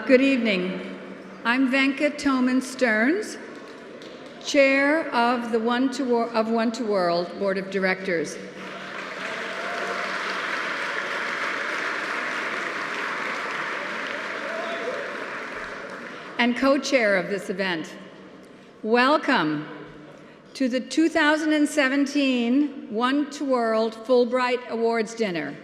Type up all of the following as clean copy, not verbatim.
Good evening. I'm Venka Toman Stearns, Chair of the One to World Board of Directors. And co-chair of this event. Welcome to the 2017 One to World Fulbright Awards Dinner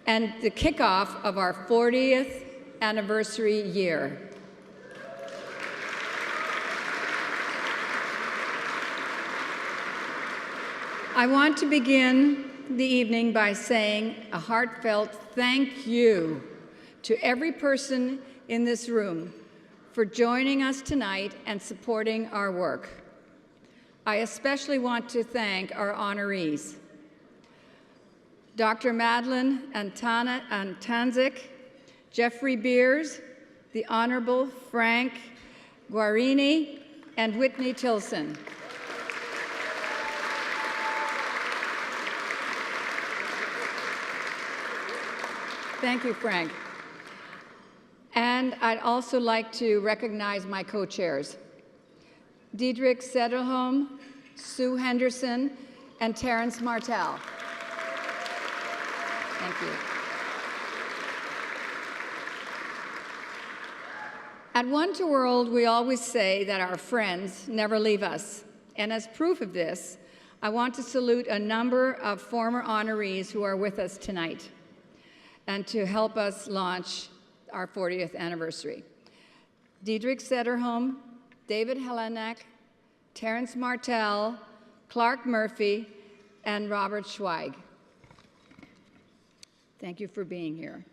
and the kickoff of our 40th anniversary year. I want to begin the evening by saying a heartfelt thank you to every person in this room for joining us tonight and supporting our work. I especially want to thank our honorees, Dr. Madeline Antanzik, Jeffrey Beers, the Honorable Frank Guarini, and Whitney Tilson. Thank you, Frank. And I'd also like to recognize my co-chairs, Diederik Sederholm, Sue Henderson, and Terrence Martell. Thank you. At One to World, we always say that our friends never leave us. And as proof of this, I want to salute a number of former honorees who are with us tonight and to help us launch our 40th anniversary. Diederik Sederholm, David Helenek, Terrence Martell, Clark Murphy, and Robert Schweig. Thank you for being here.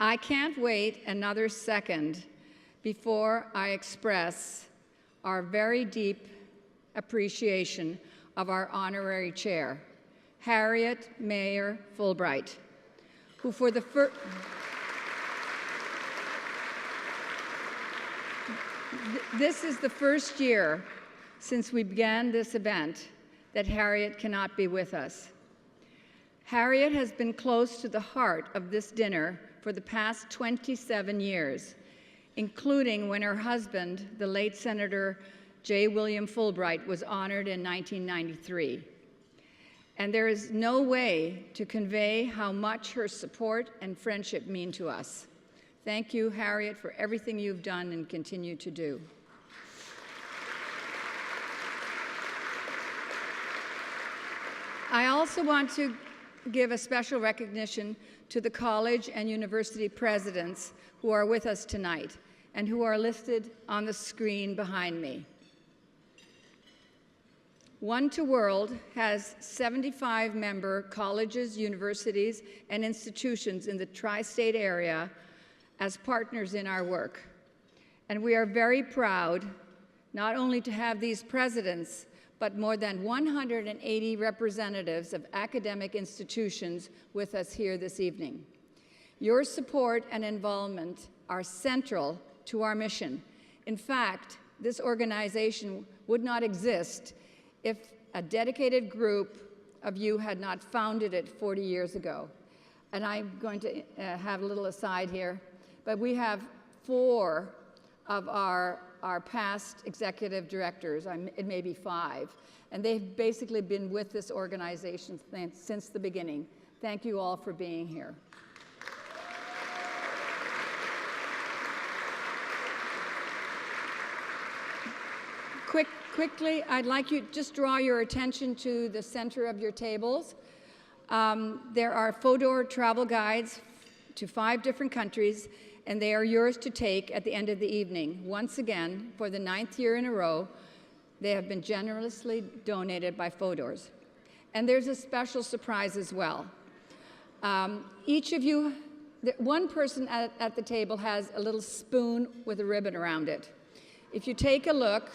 I can't wait another second before I express our very deep appreciation of our honorary chair, Harriet Mayer Fulbright, who for the first... This is the first year since we began this event that Harriet cannot be with us. Harriet has been close to the heart of this dinner for the past 27 years, including when her husband, the late Senator J. William Fulbright, was honored in 1993. And there is no way to convey how much her support and friendship mean to us. Thank you, Harriet, for everything you've done and continue to do. I also want to give a special recognition to the college and university presidents who are with us tonight and who are listed on the screen behind me. One to World has 75 member colleges, universities, and institutions in the tri-state area as partners in our work. And we are very proud not only to have these presidents, but more than 180 representatives of academic institutions with us here this evening. Your support and involvement are central to our mission. In fact, this organization would not exist if a dedicated group of you had not founded it 40 years ago. And I'm going to have a little aside here, but we have 4 of our past executive directors, it may be 5, and they've basically been with this organization since the beginning. Thank you all for being here. Quickly, I'd like you to just draw your attention to the center of your tables. There are Fodor travel guides to 5 different countries, and they are yours to take at the end of the evening. Once again, for the 9th year in a row, they have been generously donated by Fodor's. And there's a special surprise as well. Each of you, one person at the table has a little spoon with a ribbon around it. If you take a look,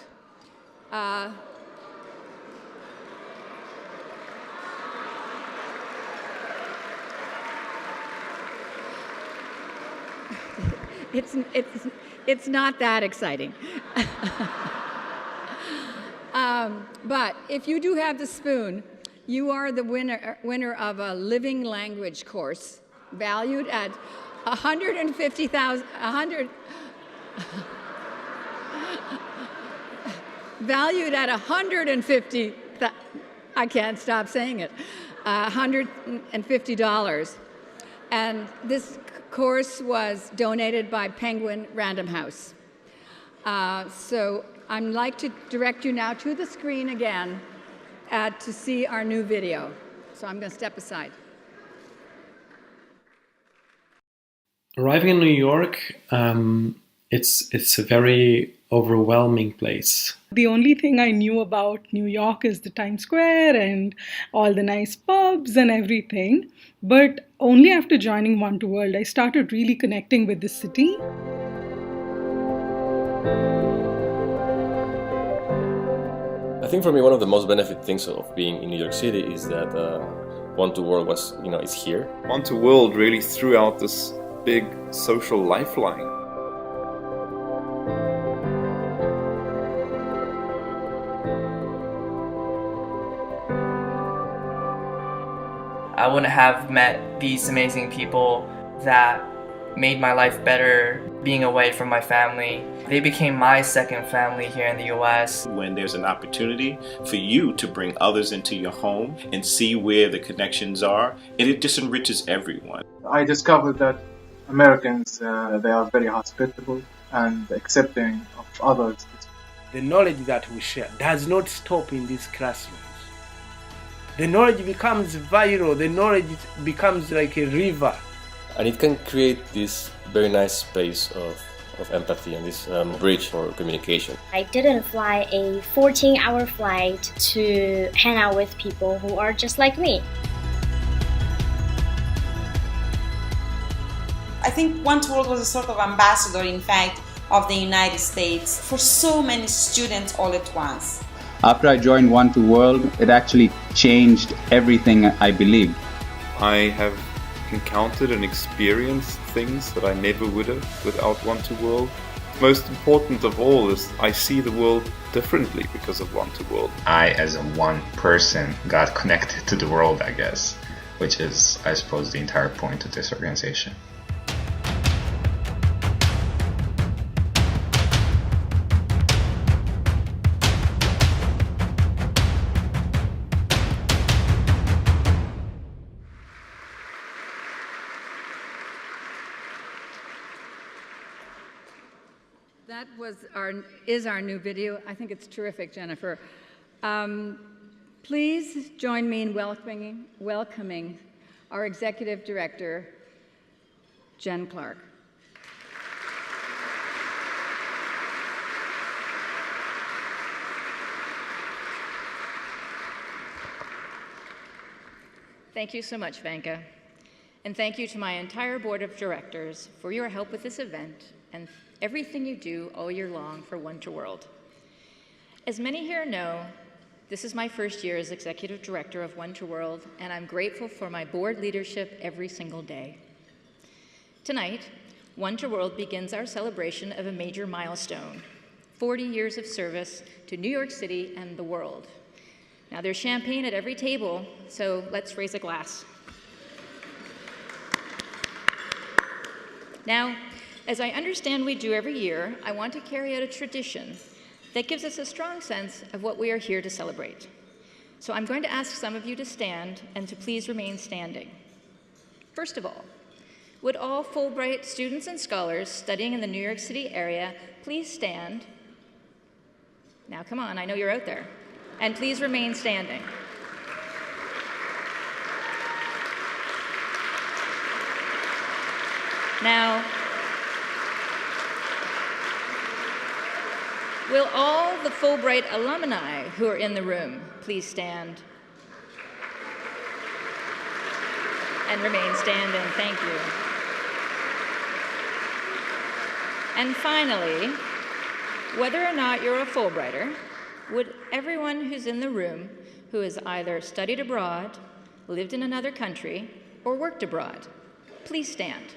it's not that exciting. But if you do have the spoon, You are the winner of a living language course valued at $150,000. Valued at $150. I can't stop saying it. $150. And this course was donated by Penguin Random House. So I'd like to direct you now to the screen again to see our new video. So I'm going to step aside. Arriving in New York, it's a very overwhelming place. The only thing I knew about New York is the Times Square and all the nice pubs and everything. But only after joining One to World, I started really connecting with the city. I think for me, one of the most benefit things of being in New York City is that One to World is here. One to World really threw out this big social lifeline. I wouldn't have met these amazing people that made my life better being away from my family. They became my second family here in the US. When there's an opportunity for you to bring others into your home and see where the connections are, it just enriches everyone. I discovered that Americans, they are very hospitable and accepting of others. The knowledge that we share does not stop in these classrooms. The knowledge becomes viral, the knowledge becomes like a river. And it can create this very nice space of empathy and this bridge for communication. I didn't fly a 14-hour flight to hang out with people who are just like me. I think One to World was a sort of ambassador, in fact, of the United States for so many students all at once. After I joined One to World, it actually changed everything I believed. I have encountered and experienced things that I never would have without One to World. Most important of all is I see the world differently because of One to World. I, as a one person, got connected to the world, I guess, which is, I suppose, the entire point of this organization. That is our new video. I think it's terrific, Jennifer. Please join me in welcoming our Executive Director, Jen Clark. Thank you so much, Vanka. And thank you to my entire board of directors for your help with this event and everything you do all year long for One to World. As many here know, this is my first year as Executive Director of One to World, and I'm grateful for my board leadership every single day. Tonight, One to World begins our celebration of a major milestone, 40 years of service to New York City and the world. Now, there's champagne at every table, so let's raise a glass. Now, as I understand we do every year, I want to carry out a tradition that gives us a strong sense of what we are here to celebrate. So I'm going to ask some of you to stand and to please remain standing. First of all, would all Fulbright students and scholars studying in the New York City area please stand? Now, come on, I know you're out there. And please remain standing. Now, will all the Fulbright alumni who are in the room please stand and remain standing? Thank you. And finally, whether or not you're a Fulbrighter, would everyone who's in the room who has either studied abroad, lived in another country, or worked abroad, please stand.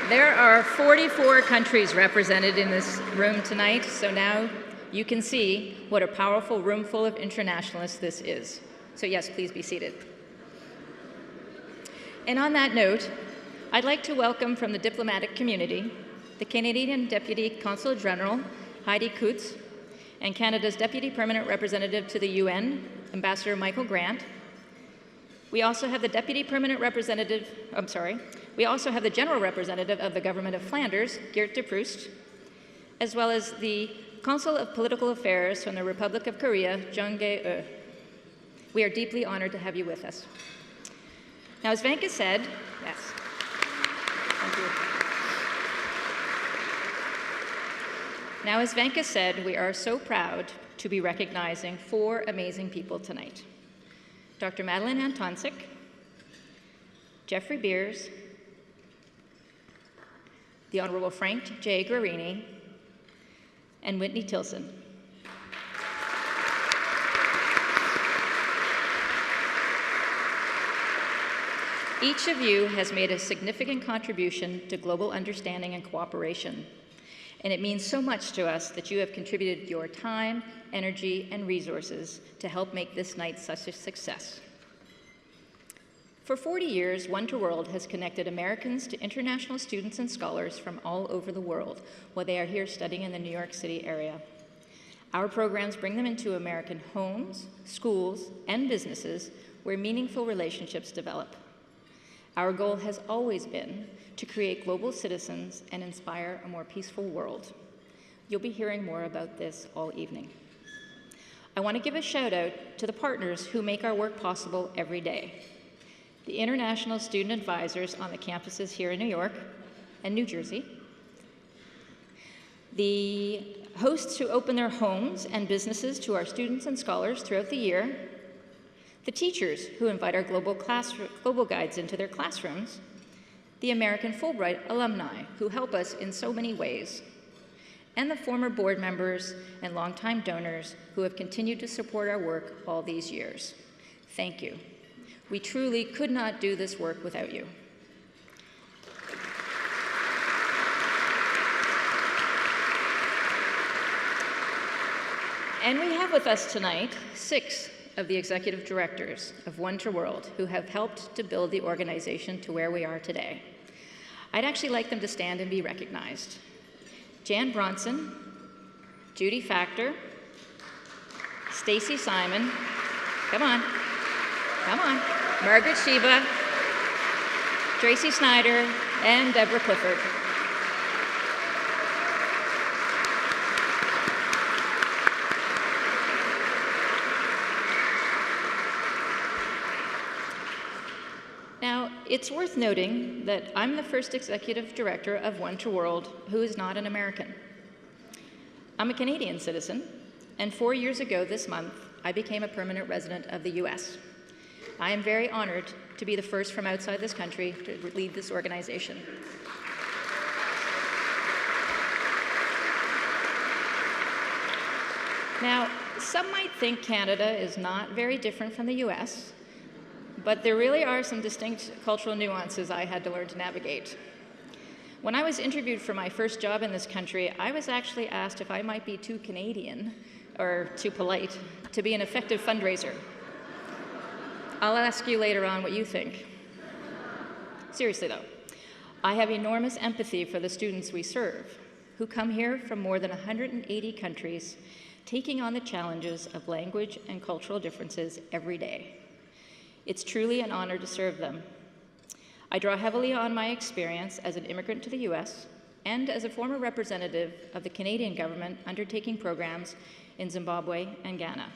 There are 44 countries represented in this room tonight, so now you can see what a powerful room full of internationalists this is. So yes, please be seated. And on that note, I'd like to welcome from the diplomatic community, the Canadian Deputy Consul General, Heidi Coutts, and Canada's Deputy Permanent Representative to the UN, Ambassador Michael Grant. We also have the Deputy Permanent Representative, we also have the General Representative of the Government of Flanders, Geert de Proest, as well as the Consul of Political Affairs from the Republic of Korea, Jung Gae-eu. We are deeply honored to have you with us. Now, as Vanka said, yes, thank you. Now, as Vanka said, we are so proud to be recognizing 4 amazing people tonight. Dr. Madeleine Antoncic, Jeffrey Beers, the Honorable Frank J. Guarini, and Whitney Tilson. Each of you has made a significant contribution to global understanding and cooperation, and it means so much to us that you have contributed your time, energy, and resources to help make this night such a success. For 40 years, One to World has connected Americans to international students and scholars from all over the world while they are here studying in the New York City area. Our programs bring them into American homes, schools, and businesses where meaningful relationships develop. Our goal has always been to create global citizens and inspire a more peaceful world. You'll be hearing more about this all evening. I want to give a shout out to the partners who make our work possible every day. The international student advisors on the campuses here in New York and New Jersey, the hosts who open their homes and businesses to our students and scholars throughout the year, the teachers who invite our global guides into their classrooms, the American Fulbright alumni who help us in so many ways, and the former board members and longtime donors who have continued to support our work all these years. Thank you. We truly could not do this work without you. And we have with us tonight 6 of the executive directors of One to World who have helped to build the organization to where we are today. I'd actually like them to stand and be recognized. Jan Bronson, Judy Factor, Stacy Simon, come on, Margaret Sheba, Tracy Snyder, and Deborah Clifford. Now, it's worth noting that I'm the first executive director of One to World who is not an American. I'm a Canadian citizen, and 4 years ago this month, I became a permanent resident of the US. I am very honored to be the first from outside this country to lead this organization. Now, some might think Canada is not very different from the US, but there really are some distinct cultural nuances I had to learn to navigate. When I was interviewed for my first job in this country, I was actually asked if I might be too Canadian, or too polite, to be an effective fundraiser. I'll ask you later on what you think. Seriously though, I have enormous empathy for the students we serve, who come here from more than 180 countries, taking on the challenges of language and cultural differences every day. It's truly an honor to serve them. I draw heavily on my experience as an immigrant to the US and as a former representative of the Canadian government undertaking programs in Zimbabwe and Ghana.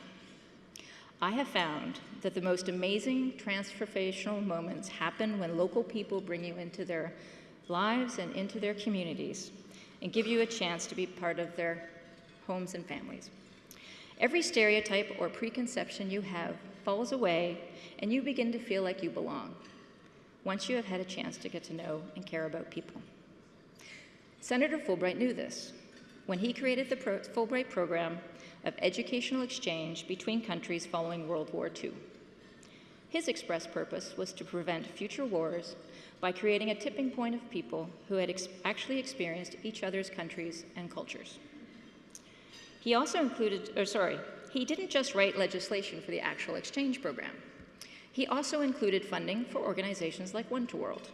I have found that the most amazing transformational moments happen when local people bring you into their lives and into their communities and give you a chance to be part of their homes and families. Every stereotype or preconception you have falls away and you begin to feel like you belong once you have had a chance to get to know and care about people. Senator Fulbright knew this when he created the Fulbright program of educational exchange between countries following World War II. His express purpose was to prevent future wars by creating a tipping point of people who had actually experienced each other's countries and cultures. He also he didn't just write legislation for the actual exchange program. He also included funding for organizations like One to World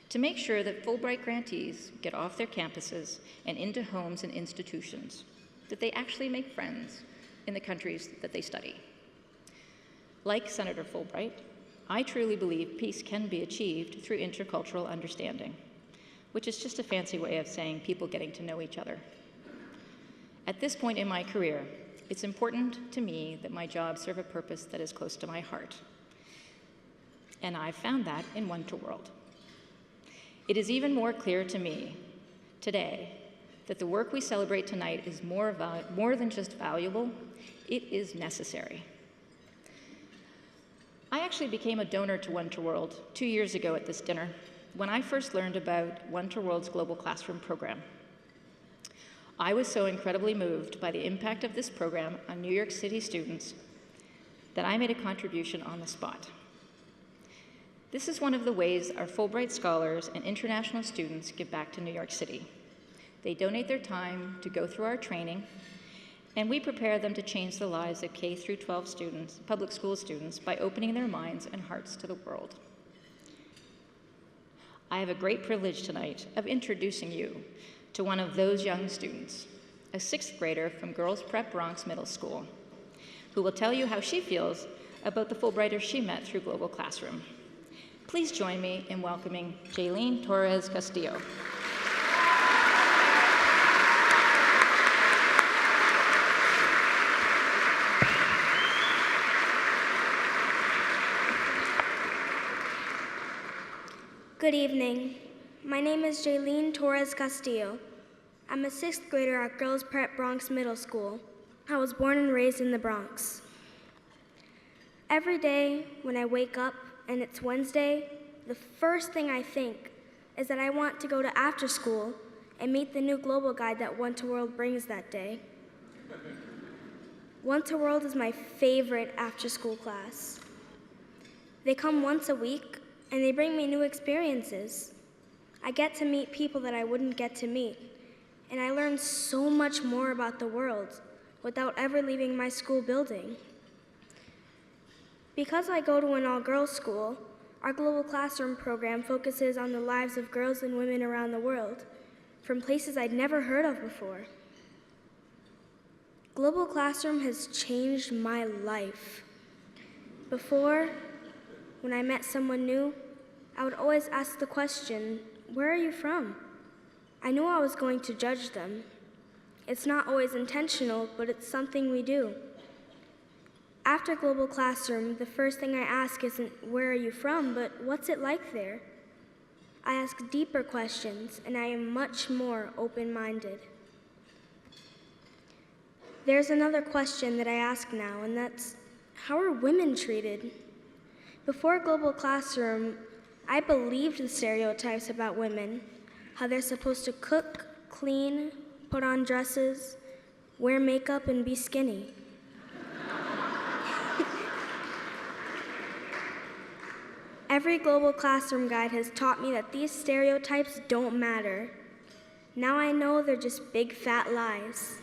to make sure that Fulbright grantees get off their campuses and into homes and institutions, that they actually make friends in the countries that they study. Like Senator Fulbright, I truly believe peace can be achieved through intercultural understanding, which is just a fancy way of saying people getting to know each other. At this point in my career, it's important to me that my job serve a purpose that is close to my heart. And I've found that in One to World. It is even more clear to me today that the work we celebrate tonight is more than just valuable, it is necessary. I actually became a donor to One to World 2 years ago at this dinner when I first learned about One to World's Global Classroom program. I was so incredibly moved by the impact of this program on New York City students that I made a contribution on the spot. This is one of the ways our Fulbright scholars and international students give back to New York City. They donate their time to go through our training, and we prepare them to change the lives of K through 12 students, public school students, by opening their minds and hearts to the world. I have a great privilege tonight of introducing you to one of those young students, a 6th grader from Girls Prep Bronx Middle School, who will tell you how she feels about the Fulbrighters she met through Global Classroom. Please join me in welcoming Jaylene Torres Castillo. Good evening. My name is Jaylene Torres Castillo. I'm a 6th grader at Girls Prep Bronx Middle School. I was born and raised in the Bronx. Every day when I wake up and it's Wednesday, the first thing I think is that I want to go to after school and meet the new global guide that One to World brings that day. One to World is my favorite after school class. They come once a week and they bring me new experiences. I get to meet people that I wouldn't get to meet, and I learn so much more about the world without ever leaving my school building. Because I go to an all-girls school, our Global Classroom program focuses on the lives of girls and women around the world, from places I'd never heard of before. Global Classroom has changed my life. Before, when I met someone new, I would always ask the question, "Where are you from?" I knew I was going to judge them. It's not always intentional, but it's something we do. After Global Classroom, the first thing I ask isn't, "Where are you from?" but "What's it like there?" I ask deeper questions, and I am much more open-minded. There's another question that I ask now, and that's, how are women treated? Before Global Classroom, I believed the stereotypes about women, how they're supposed to cook, clean, put on dresses, wear makeup, and be skinny. Every Global Classroom guide has taught me that these stereotypes don't matter. Now I know they're just big fat lies.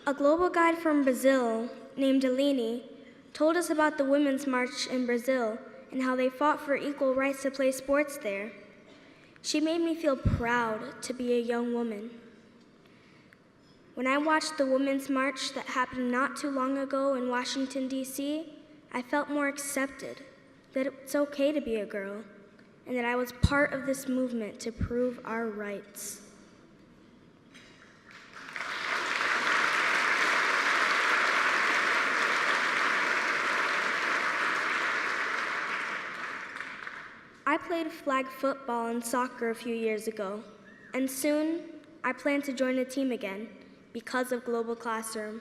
A global guide from Brazil named Aline told us about the Women's March in Brazil and how they fought for equal rights to play sports there. She made me feel proud to be a young woman. When I watched the Women's March that happened not too long ago in Washington, D.C., I felt more accepted, that it's okay to be a girl, and that I was part of this movement to prove our rights. I played flag football and soccer a few years ago, and soon I plan to join a team again because of Global Classroom.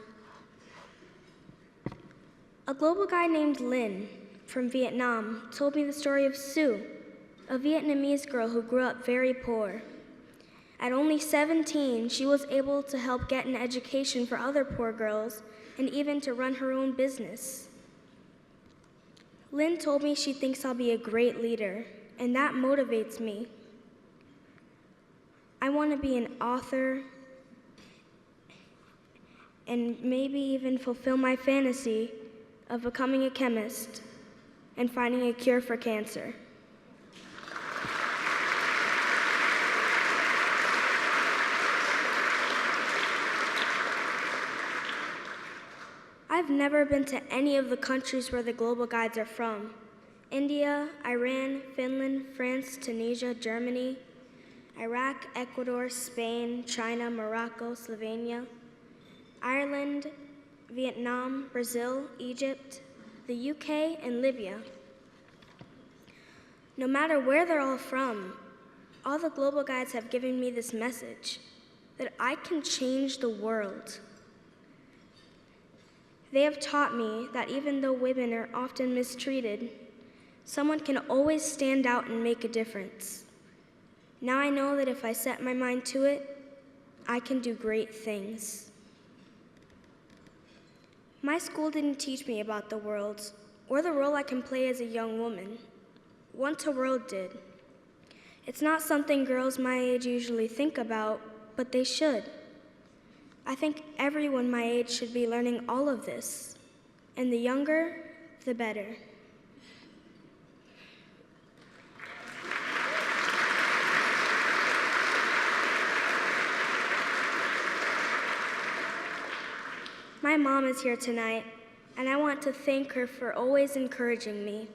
A global guy named Lin from Vietnam told me the story of Sue, a Vietnamese girl who grew up very poor. At only 17, she was able to help get an education for other poor girls and even to run her own business. Lynn told me she thinks I'll be a great leader, and that motivates me. I want to be an author and maybe even fulfill my fantasy of becoming a chemist and finding a cure for cancer. I've never been to any of the countries where the Global Guides are from. India, Iran, Finland, France, Tunisia, Germany, Iraq, Ecuador, Spain, China, Morocco, Slovenia, Ireland, Vietnam, Brazil, Egypt, the UK, and Libya. No matter where they're all from, all the Global Guides have given me this message, that I can change the world. They have taught me that even though women are often mistreated, someone can always stand out and make a difference. Now I know that if I set my mind to it, I can do great things. My school didn't teach me about the world or the role I can play as a young woman. One to World did. It's not something girls my age usually think about, but they should. I think everyone my age should be learning all of this, and the younger, the better. My mom is here tonight, and I want to thank her for always encouraging me.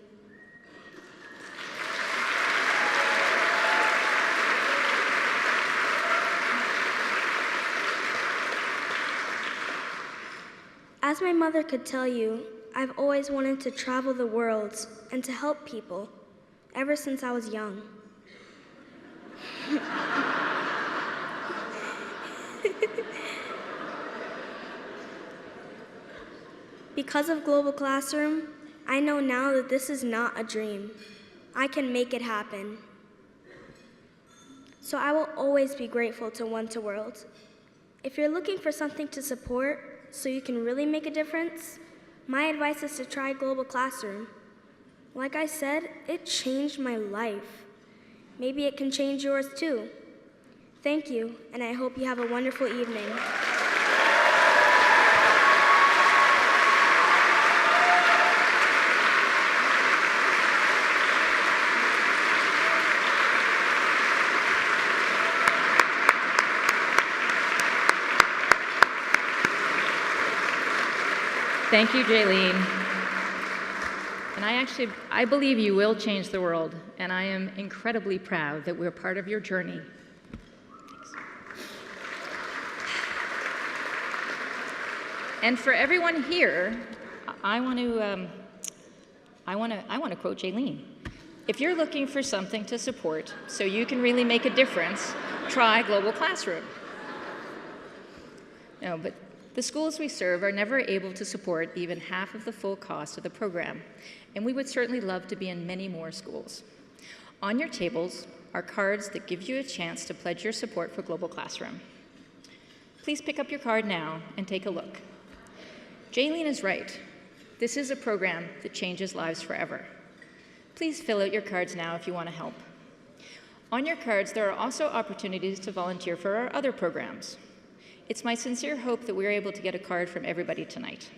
As my mother could tell you, I've always wanted to travel the world and to help people, ever since I was young. Because of Global Classroom, I know now that this is not a dream. I can make it happen. So I will always be grateful to One to World. If you're looking for something to support so you can really make a difference, my advice is to try Global Classroom. Like I said, it changed my life. Maybe it can change yours too. Thank you, and I hope you have a wonderful evening. Thank you, Jaylene. And I believe you will change the world, and I am incredibly proud that we're part of your journey. Thanks. And for everyone here, I want to quote Jaylene. If you're looking for something to support so you can really make a difference, try Global Classroom. No, but the schools we serve are never able to support even half of the full cost of the program, and we would certainly love to be in many more schools. On your tables are cards that give you a chance to pledge your support for Global Classroom. Please pick up your card now and take a look. Jaylene is right. This is a program that changes lives forever. Please fill out your cards now if you want to help. On your cards, there are also opportunities to volunteer for our other programs. It's my sincere hope that we're able to get a card from everybody tonight.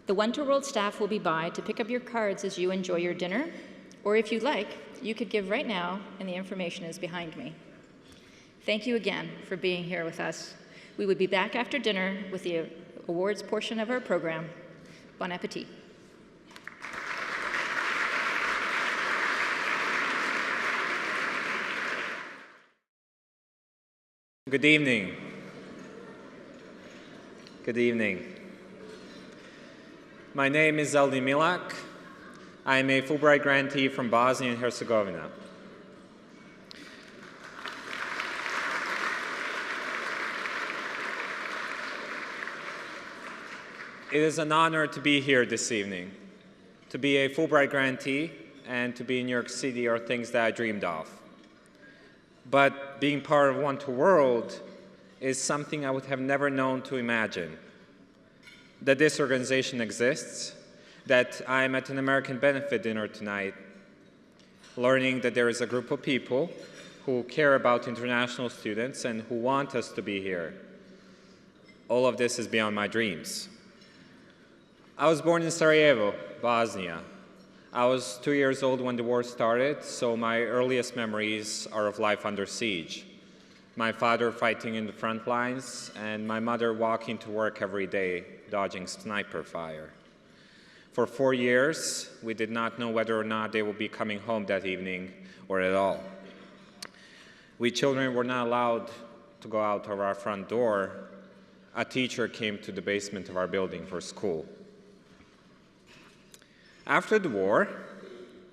The One to World staff will be by to pick up your cards as you enjoy your dinner, or if you'd like, you could give right now, and the information is behind me. Thank you again for being here with us. We will be back after dinner with the awards portion of our program. Bon appetit. Good evening. Good evening. My name is Aldi Milak. I am a Fulbright grantee from Bosnia and Herzegovina. It is an honor to be here this evening, to be a Fulbright grantee and to be in New York City are things that I dreamed of. But being part of One to World is something I would have never known to imagine. That this organization exists, that I'm at an American benefit dinner tonight, learning that there is a group of people who care about international students and who want us to be here. All of this is beyond my dreams. I was born in Sarajevo, Bosnia. I was 2 years old when the war started, so my earliest memories are of life under siege. My father fighting in the front lines, and my mother walking to work every day, dodging sniper fire. For 4 years, we did not know whether or not they would be coming home that evening or at all. We children were not allowed to go out of our front door. A teacher came to the basement of our building for school. After the war,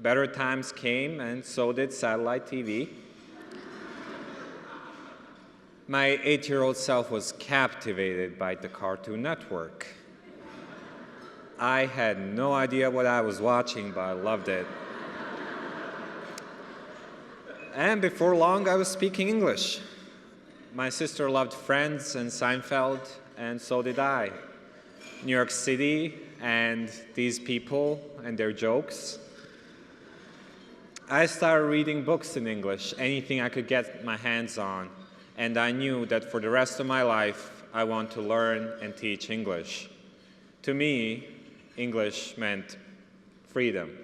better times came, and so did satellite TV. My 8-year-old self was captivated by the Cartoon Network. I had no idea what I was watching, but I loved it. And before long, I was speaking English. My sister loved Friends and Seinfeld, and so did I. New York City and these people and their jokes. I started reading books in English, anything I could get my hands on, and I knew that for the rest of my life, I want to learn and teach English. To me, English meant freedom.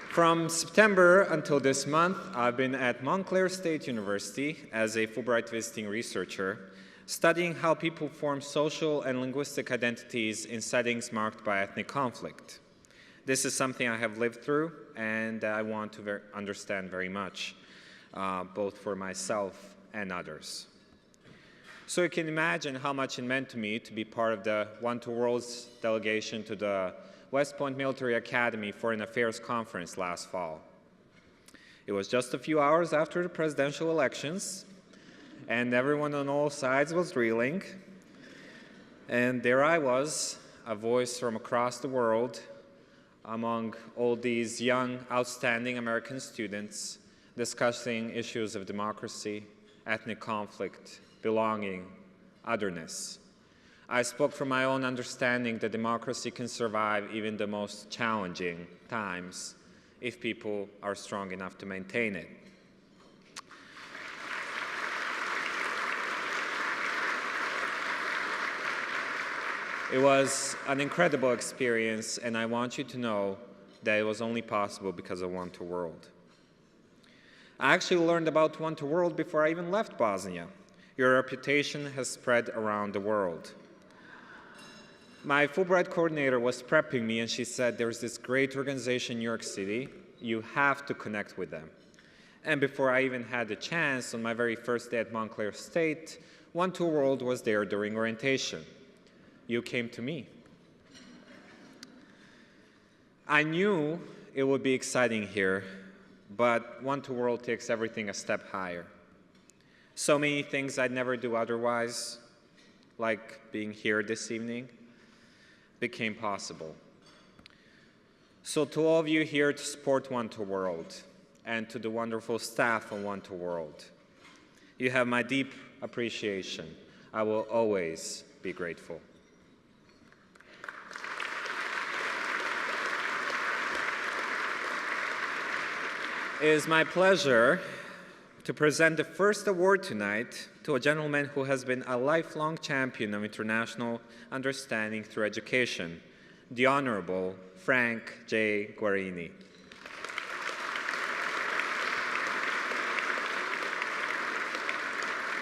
From September until this month, I've been at Montclair State University as a Fulbright visiting researcher, studying how people form social and linguistic identities in settings marked by ethnic conflict. This is something I have lived through and I want to understand very much, both for myself and others. So you can imagine how much it meant to me to be part of the One to World's delegation to the West Point Military Academy Foreign Affairs Conference last fall. It was just a few hours after the presidential elections, and everyone on all sides was reeling. And there I was, a voice from across the world, among all these young, outstanding American students, discussing issues of democracy, ethnic conflict, belonging, otherness. I spoke from my own understanding that democracy can survive even the most challenging times if people are strong enough to maintain it. It was an incredible experience, and I want you to know that it was only possible because of One to World. I actually learned about One to World before I even left Bosnia. Your reputation has spread around the world. My Fulbright coordinator was prepping me, and she said, there's this great organization in New York City. You have to connect with them. And before I even had the chance, on my very first day at Montclair State, One to World was there during orientation. You came to me. I knew it would be exciting here, but One to World takes everything a step higher. So many things I'd never do otherwise, like being here this evening, became possible. So to all of you here to support One to World, and to the wonderful staff of One to World, you have my deep appreciation. I will always be grateful. It is my pleasure to present the first award tonight to a gentleman who has been a lifelong champion of international understanding through education, the Honorable Frank J. Guarini.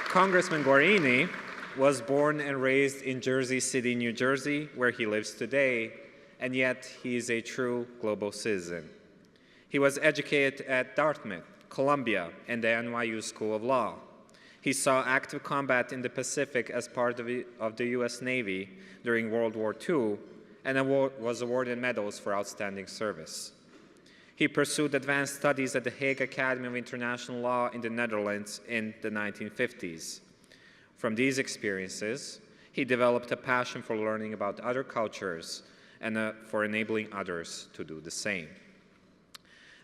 Congressman Guarini was born and raised in Jersey City, New Jersey, where he lives today, and yet he is a true global citizen. He was educated at Dartmouth, Columbia, and the NYU School of Law. He saw active combat in the Pacific as part of the U.S. Navy during World War II and was awarded medals for outstanding service. He pursued advanced studies at the Hague Academy of International Law in the Netherlands in the 1950s. From these experiences, he developed a passion for learning about other cultures and for enabling others to do the same.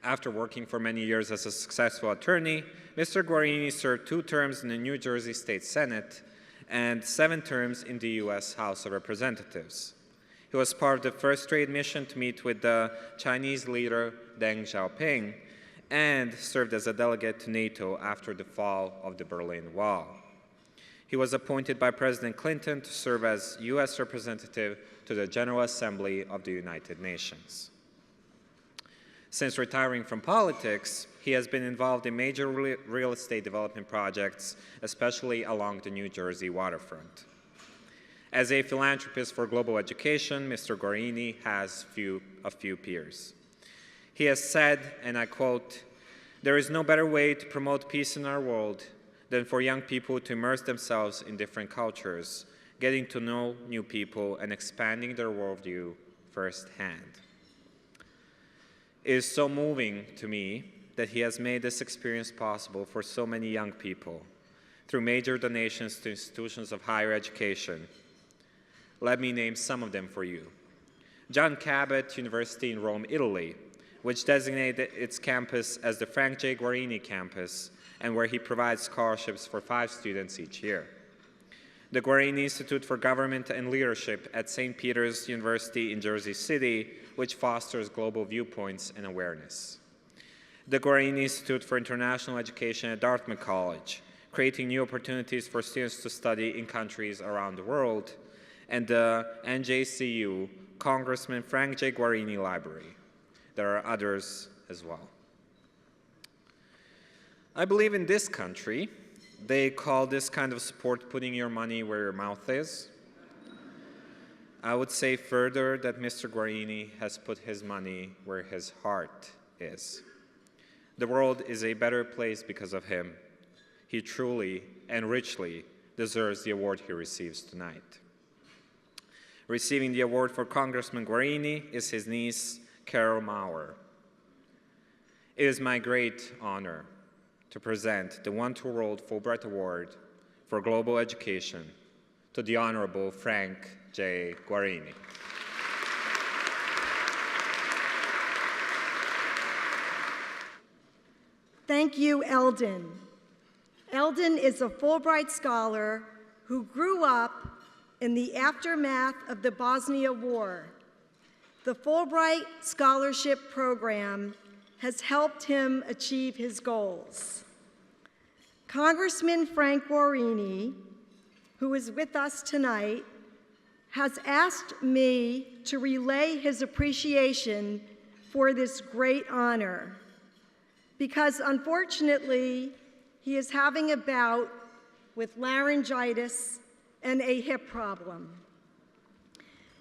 After working for many years as a successful attorney, Mr. Guarini served 2 terms in the New Jersey State Senate and 7 terms in the U.S. House of Representatives. He was part of the first trade mission to meet with the Chinese leader Deng Xiaoping and served as a delegate to NATO after the fall of the Berlin Wall. He was appointed by President Clinton to serve as U.S. representative to the General Assembly of the United Nations. Since retiring from politics, he has been involved in major real estate development projects, especially along the New Jersey waterfront. As a philanthropist for global education, Mr. Guarini has a few peers. He has said, and I quote, "There is no better way to promote peace in our world than for young people to immerse themselves in different cultures, getting to know new people and expanding their worldview firsthand." It is so moving to me that he has made this experience possible for so many young people through major donations to institutions of higher education. Let me name some of them for you. John Cabot University in Rome, Italy, which designated its campus as the Frank J. Guarini campus, and where he provides scholarships for 5 students each year. The Guarini Institute for Government and Leadership at St. Peter's University in Jersey City, which fosters global viewpoints and awareness. The Guarini Institute for International Education at Dartmouth College, creating new opportunities for students to study in countries around the world. And the NJCU Congressman Frank J. Guarini Library. There are others as well. I believe in this country, they call this kind of support putting your money where your mouth is. I would say further that Mr. Guarini has put his money where his heart is. The world is a better place because of him. He truly and richly deserves the award he receives tonight. Receiving the award for Congressman Guarini is his niece, Carol Maurer. It is my great honor to present the One to World Fulbright Award for Global Education to the Honorable Frank J. Guarini. Thank you, Eldon. Eldon is a Fulbright scholar who grew up in the aftermath of the Bosnia War. The Fulbright Scholarship Program has helped him achieve his goals. Congressman Frank Guarini, who is with us tonight, has asked me to relay his appreciation for this great honor because unfortunately he is having a bout with laryngitis and a hip problem.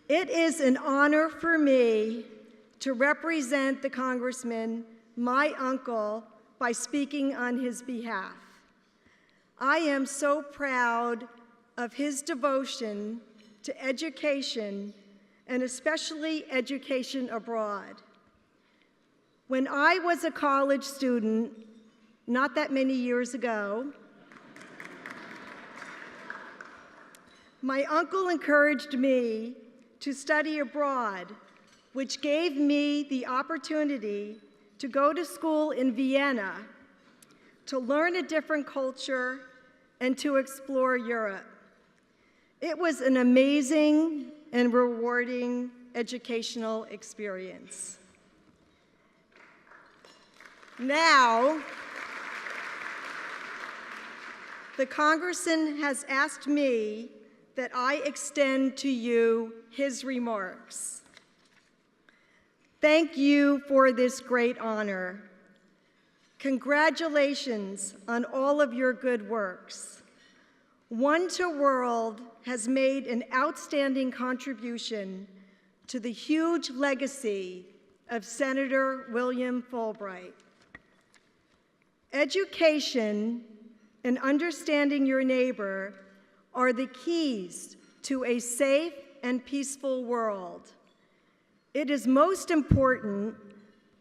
It is an honor for me to represent the Congressman, my uncle, by speaking on his behalf. I am so proud of his devotion to education, and especially education abroad. When I was a college student, not that many years ago, my uncle encouraged me to study abroad, which gave me the opportunity to go to school in Vienna, to learn a different culture, and to explore Europe. It was an amazing and rewarding educational experience. Now, the Congressman has asked me that I extend to you his remarks. Thank you for this great honor. Congratulations on all of your good works. One to World has made an outstanding contribution to the huge legacy of Senator William Fulbright. Education and understanding your neighbor are the keys to a safe and peaceful world. It is most important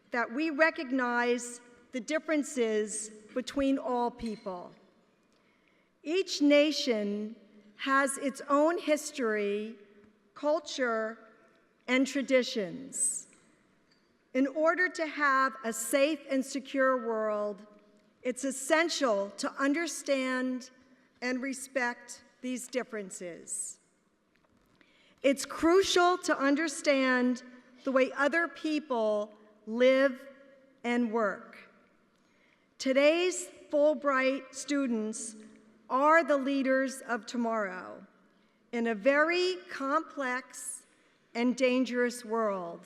that we recognize the differences between all people. Each nation has its own history, culture, and traditions. In order to have a safe and secure world, it's essential to understand and respect these differences. It's crucial to understand the way other people live and work. Today's Fulbright students are the leaders of tomorrow in a very complex and dangerous world.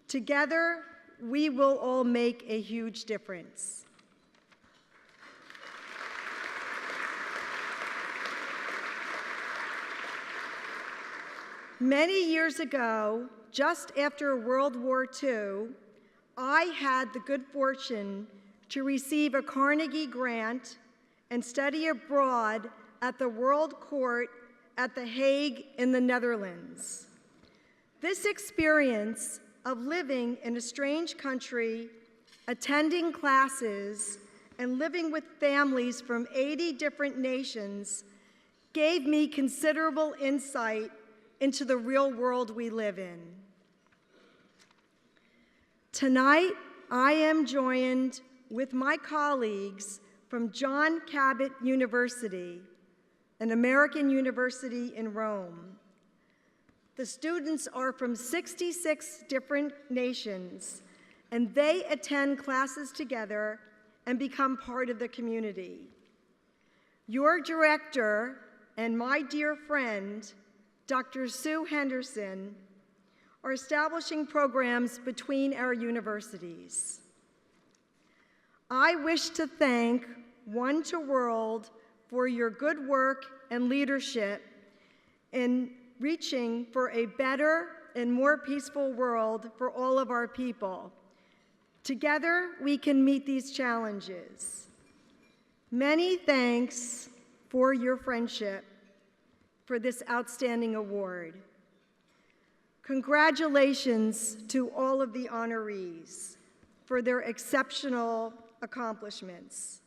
Together, we will all make a huge difference. Many years ago, just after World War II, I had the good fortune to receive a Carnegie grant and study abroad at the World Court at The Hague in the Netherlands. This experience of living in a strange country, attending classes, and living with families from 80 different nations gave me considerable insight into the real world we live in. Tonight, I am joined with my colleagues from John Cabot University, an American university in Rome. The students are from 66 different nations, and they attend classes together and become part of the community. Your director and my dear friend, Dr. Sue Henderson, are establishing programs between our universities. I wish to thank One to World for your good work and leadership in reaching for a better and more peaceful world for all of our people. Together, we can meet these challenges. Many thanks for your friendship for this outstanding award. Congratulations to all of the honorees for their exceptional accomplishments.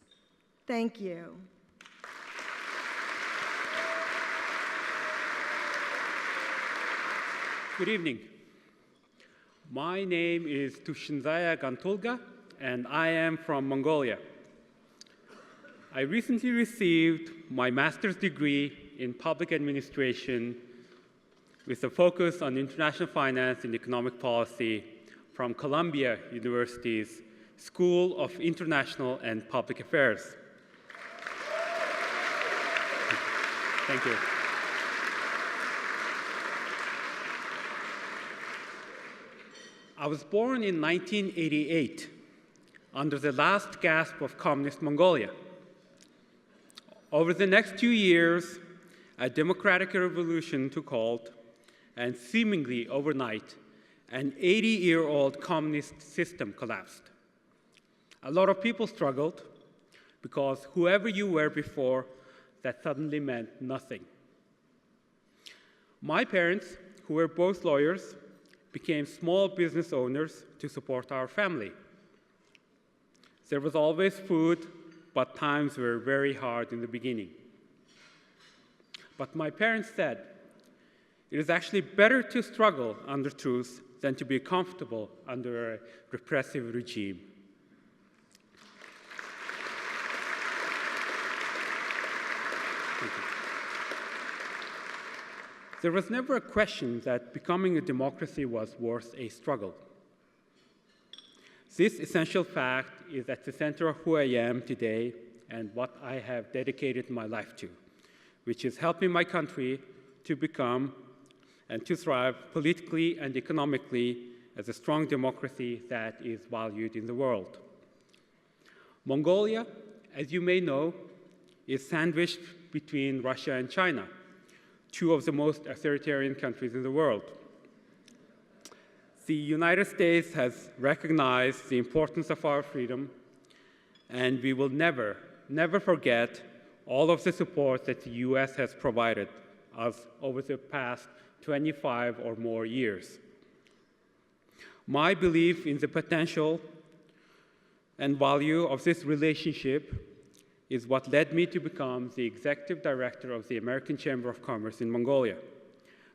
Thank you. Good evening. My name is Tushinzaya Gantulga, and I am from Mongolia. I recently received my master's degree in public administration with a focus on international finance and economic policy from Columbia University's School of International and Public Affairs. Thank you. I was born in 1988 under the last gasp of communist Mongolia. Over the next 2 years, a democratic revolution took hold, and seemingly overnight, an 80-year-old communist system collapsed. A lot of people struggled because whoever you were before, that suddenly meant nothing. My parents, who were both lawyers, became small business owners to support our family. There was always food, but times were very hard in the beginning. But my parents said, it is actually better to struggle under truth than to be comfortable under a repressive regime. Thank you. There was never a question that becoming a democracy was worth a struggle. This essential fact is at the center of who I am today and what I have dedicated my life to, which is helping my country to become and to thrive politically and economically as a strong democracy that is valued in the world. Mongolia, as you may know, is sandwiched between Russia and China, two of the most authoritarian countries in the world. The United States has recognized the importance of our freedom, and we will never, never forget all of the support that the US has provided us over the past 25 or more years. My belief in the potential and value of this relationship is what led me to become the executive director of the American Chamber of Commerce in Mongolia,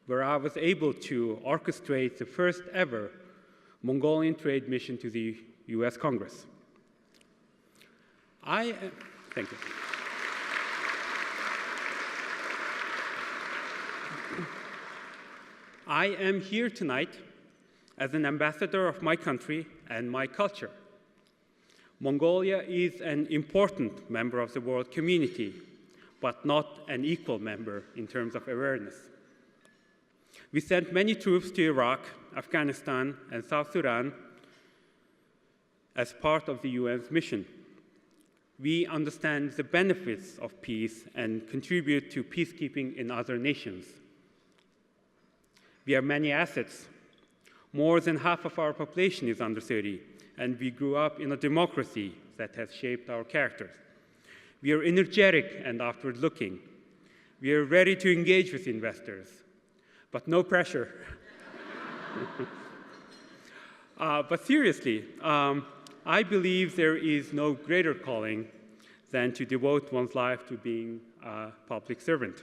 where I was able to orchestrate the first ever Mongolian trade mission to the US Congress. Thank you. I am here tonight as an ambassador of my country and my culture. Mongolia is an important member of the world community, but not an equal member in terms of awareness. We sent many troops to Iraq, Afghanistan, and South Sudan as part of the UN's mission. We understand the benefits of peace and contribute to peacekeeping in other nations. We have many assets. More than half of our population is under 30, and we grew up in a democracy that has shaped our character. We are energetic and outward-looking. We are ready to engage with investors, but no pressure. But seriously, I believe there is no greater calling than to devote one's life to being a public servant,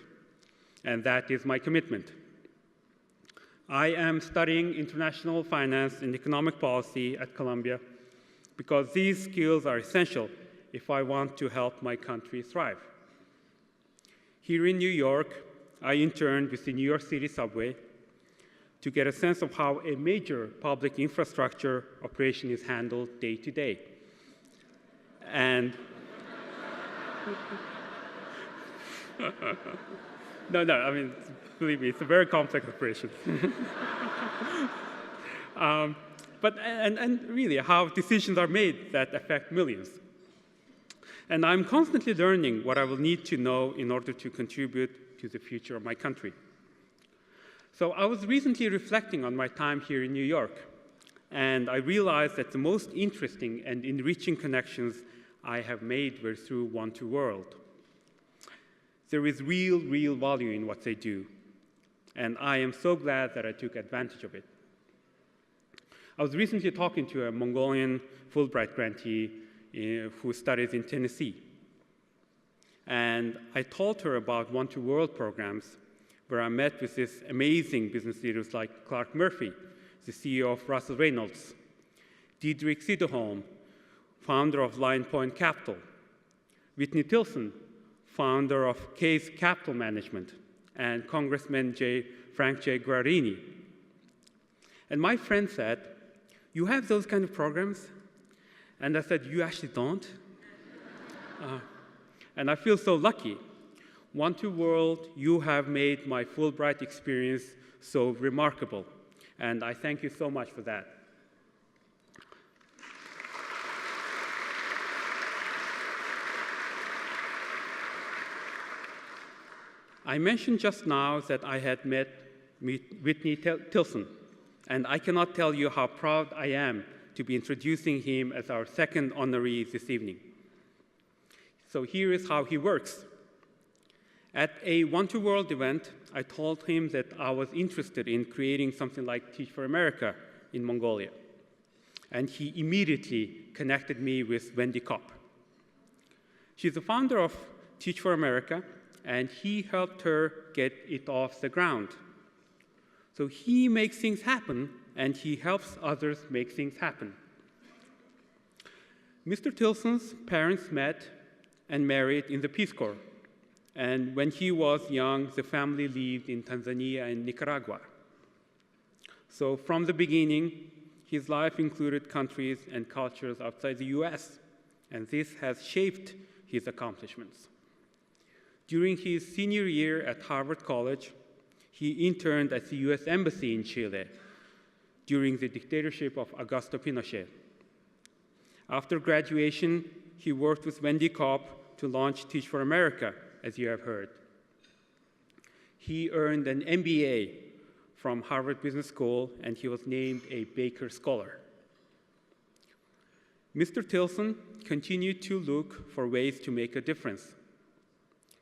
and that is my commitment. I am studying international finance and economic policy at Columbia because these skills are essential if I want to help my country thrive. Here in New York, I interned with the New York City subway to get a sense of how a major public infrastructure operation is handled day to day. And no, I mean, believe me, it's a very complex operation. And really, how decisions are made that affect millions. And I'm constantly learning what I will need to know in order to contribute to the future of my country. So I was recently reflecting on my time here in New York, and I realized that the most interesting and enriching connections I have made were through One2World. There is real value in what they do, and I am so glad that I took advantage of it. I was recently talking to a Mongolian Fulbright grantee who studies in Tennessee, and I told her about One2World programs where I met with these amazing business leaders like Clark Murphy, the CEO of Russell Reynolds, Diederik Siderholm, founder of Lion Point Capital, Whitney Tilson, founder of Case Capital Management, and Congressman Frank J. Guarini. And my friend said, "You have those kind of programs?" And I said, "You actually don't?" And I feel so lucky. One2World, you have made my Fulbright experience so remarkable, and I thank you so much for that. I mentioned just now that I had met Whitney Tilson, and I cannot tell you how proud I am to be introducing him as our second honoree this evening. So here is how he works. At a One2World event, I told him that I was interested in creating something like Teach for America in Mongolia, and he immediately connected me with Wendy Kopp. She's the founder of Teach for America, and he helped her get it off the ground. So he makes things happen, and he helps others make things happen. Mr. Tilson's parents met and married in the Peace Corps, and when he was young, the family lived in Tanzania and Nicaragua. So from the beginning, his life included countries and cultures outside the US, and this has shaped his accomplishments. During his senior year at Harvard College, he interned at the US Embassy in Chile during the dictatorship of Augusto Pinochet. After graduation, he worked with Wendy Kopp to launch Teach for America, as you have heard. He earned an MBA from Harvard Business School, and he was named a Baker Scholar. Mr. Tilson continued to look for ways to make a difference.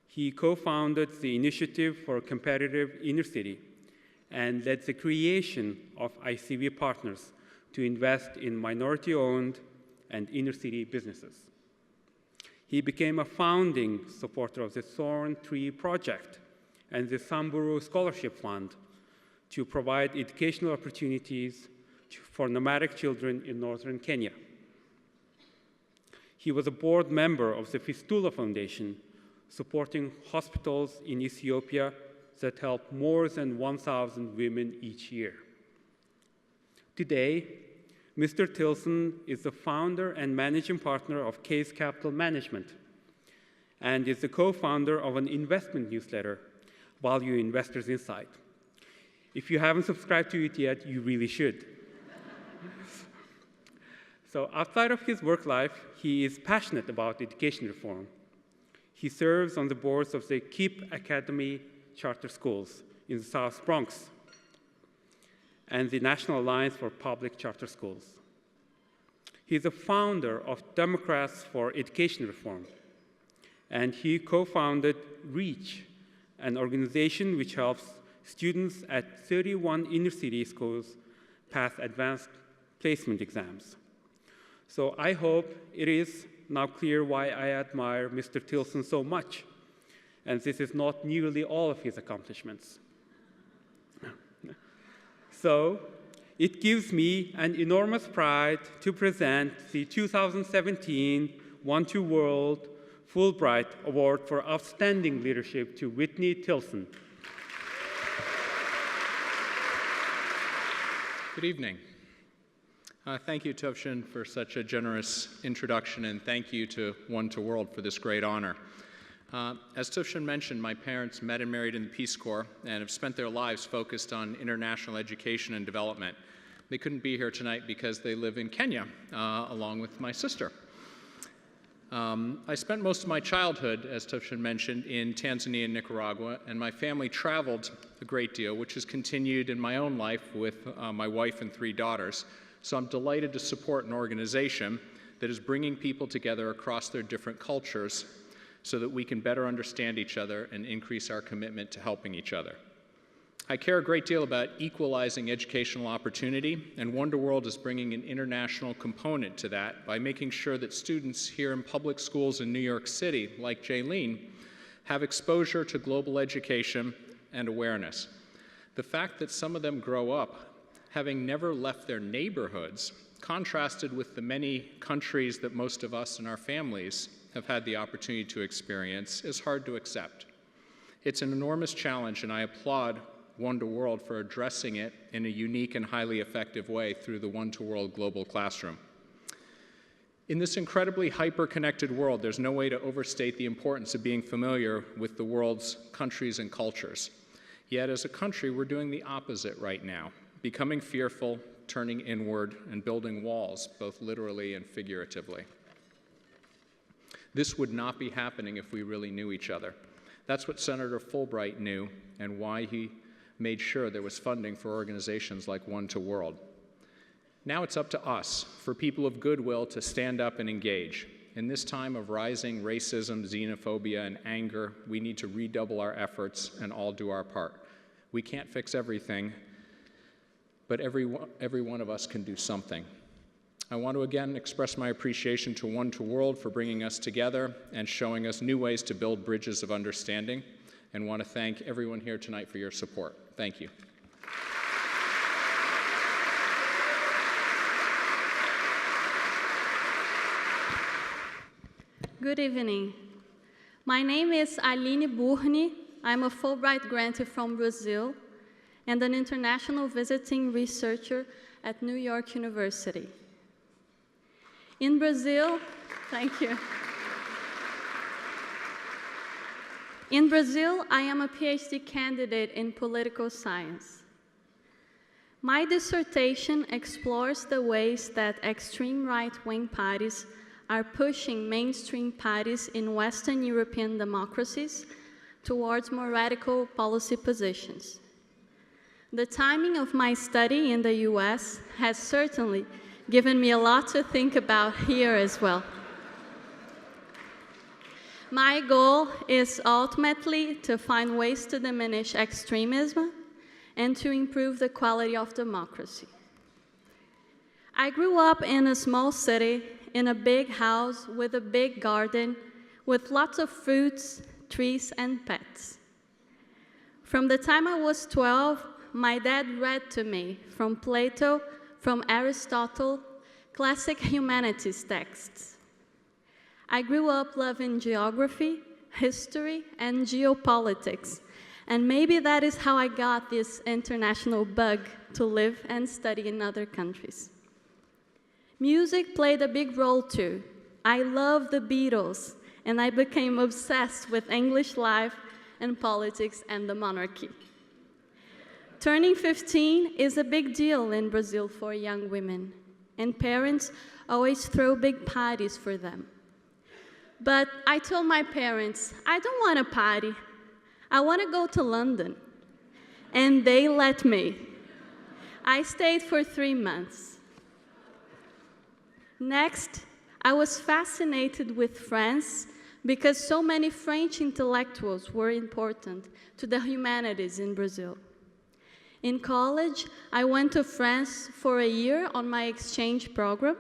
He co-founded the Initiative for Competitive Inner City and led the creation of ICV Partners to invest in minority-owned and inner-city businesses. He became a founding supporter of the Thorn Tree Project and the Samburu Scholarship Fund to provide educational opportunities for nomadic children in northern Kenya. He was a board member of the Fistula Foundation, supporting hospitals in Ethiopia that help more than 1,000 women each year. Today, Mr. Tilson is the founder and managing partner of Case Capital Management and is the co-founder of an investment newsletter, Value Investors Insight. If you haven't subscribed to it yet, you really should. So outside of his work life, he is passionate about education reform. He serves on the boards of the KEEP Academy charter schools in the South Bronx and the National Alliance for Public Charter Schools. He is a founder of Democrats for Education Reform, and he co-founded REACH, an organization which helps students at 31 inner-city schools pass advanced placement exams. So I hope it is now clear why I admire Mr. Tilson so much, and this is not nearly all of his accomplishments. So it gives me an enormous pride to present the 2017 One to World Fulbright Award for Outstanding Leadership to Whitney Tilson. Good evening. Thank you, Tufshin, for such a generous introduction, and thank you to One to World for this great honor. As Tufshin mentioned, my parents met and married in the Peace Corps and have spent their lives focused on international education and development. They couldn't be here tonight because they live in Kenya, along with my sister. I spent most of my childhood, as Tufshin mentioned, in Tanzania and Nicaragua, and my family traveled a great deal, which has continued in my own life with my wife and 3 daughters. So I'm delighted to support an organization that is bringing people together across their different cultures so that we can better understand each other and increase our commitment to helping each other. I care a great deal about equalizing educational opportunity, and One to World is bringing an international component to that by making sure that students here in public schools in New York City, like Jaylene, have exposure to global education and awareness. The fact that some of them grow up having never left their neighborhoods, contrasted with the many countries that most of us and our families have had the opportunity to experience, is hard to accept. It's an enormous challenge, and I applaud One to World for addressing it in a unique and highly effective way through the One to World Global Classroom. In this incredibly hyper-connected world, there's no way to overstate the importance of being familiar with the world's countries and cultures. Yet as a country, we're doing the opposite right now, becoming fearful, turning inward, and building walls, both literally and figuratively. This would not be happening if we really knew each other. That's what Senator Fulbright knew, and why he made sure there was funding for organizations like One to World. Now it's up to us, for people of goodwill, to stand up and engage. In this time of rising racism, xenophobia, and anger, we need to redouble our efforts and all do our part. We can't fix everything, but every one of us can do something. I want to again express my appreciation to One to World for bringing us together and showing us new ways to build bridges of understanding, and want to thank everyone here tonight for your support. Thank you. Good evening. My name is Aline Burni. I'm a Fulbright grantee from Brazil and an international visiting researcher at New York University. In Brazil, thank you. In Brazil, I am a PhD candidate in political science. My dissertation explores the ways that extreme right-wing parties are pushing mainstream parties in Western European democracies towards more radical policy positions. The timing of my study in the US has certainly given me a lot to think about here as well. My goal is ultimately to find ways to diminish extremism and to improve the quality of democracy. I grew up in a small city, in a big house with a big garden with lots of fruits, trees, and pets. From the time I was 12, my dad read to me from Plato, from Aristotle, classic humanities texts. I grew up loving geography, history, and geopolitics, and maybe that is how I got this international bug to live and study in other countries. Music played a big role too. I love the Beatles, and I became obsessed with English life and politics and the monarchy. Turning 15 is a big deal in Brazil for young women, and parents always throw big parties for them. But I told my parents, I don't want a party. I want to go to London. And they let me. I stayed for 3 months. Next, I was fascinated with France because so many French intellectuals were important to the humanities in Brazil. In college, I went to France for a year on my exchange program,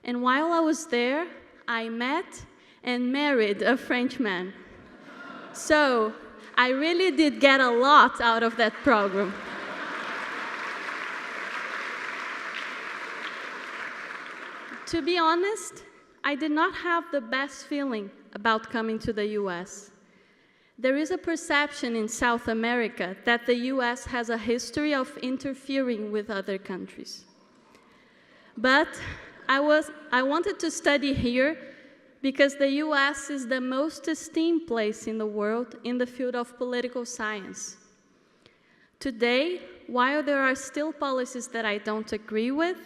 and while I was there, I met and married a Frenchman. So, I really did get a lot out of that program. To be honest, I did not have the best feeling about coming to the US. There is a perception in South America that the US has a history of interfering with other countries. But I wanted to study here because the US is the most esteemed place in the world in the field of political science. Today, while there are still policies that I don't agree with,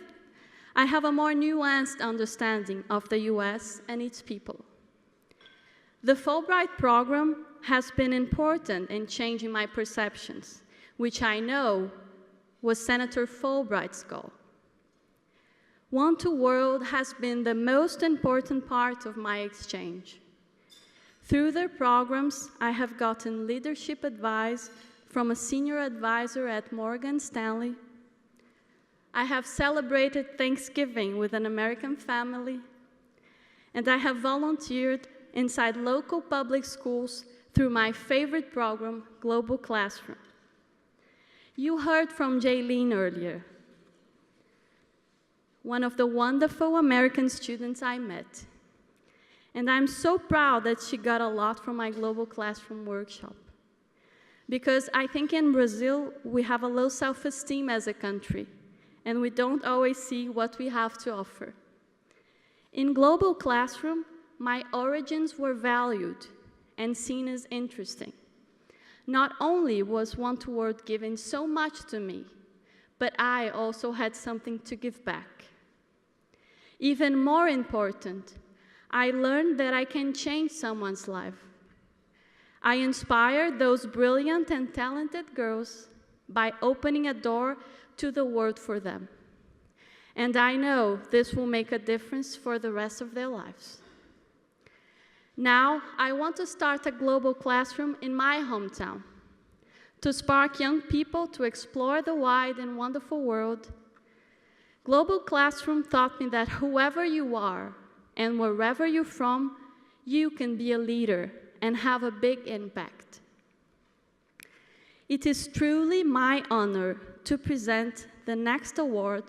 I have a more nuanced understanding of the US and its people. The Fulbright program has been important in changing my perceptions, which I know was Senator Fulbright's goal. One to World has been the most important part of my exchange. Through their programs, I have gotten leadership advice from a senior advisor at Morgan Stanley. I have celebrated Thanksgiving with an American family, and I have volunteered inside local public schools through my favorite program, Global Classroom. You heard from Jaylene earlier, one of the wonderful American students I met. And I'm so proud that she got a lot from my Global Classroom workshop. Because I think in Brazil, we have a low self-esteem as a country, and we don't always see what we have to offer. In Global Classroom, my origins were valued and seen as interesting. Not only was One to World giving so much to me, but I also had something to give back. Even more important, I learned that I can change someone's life. I inspired those brilliant and talented girls by opening a door to the world for them. And I know this will make a difference for the rest of their lives. Now, I want to start a global classroom in my hometown to spark young people to explore the wide and wonderful world. Global Classroom taught me that whoever you are and wherever you're from, you can be a leader and have a big impact. It is truly my honor to present the next award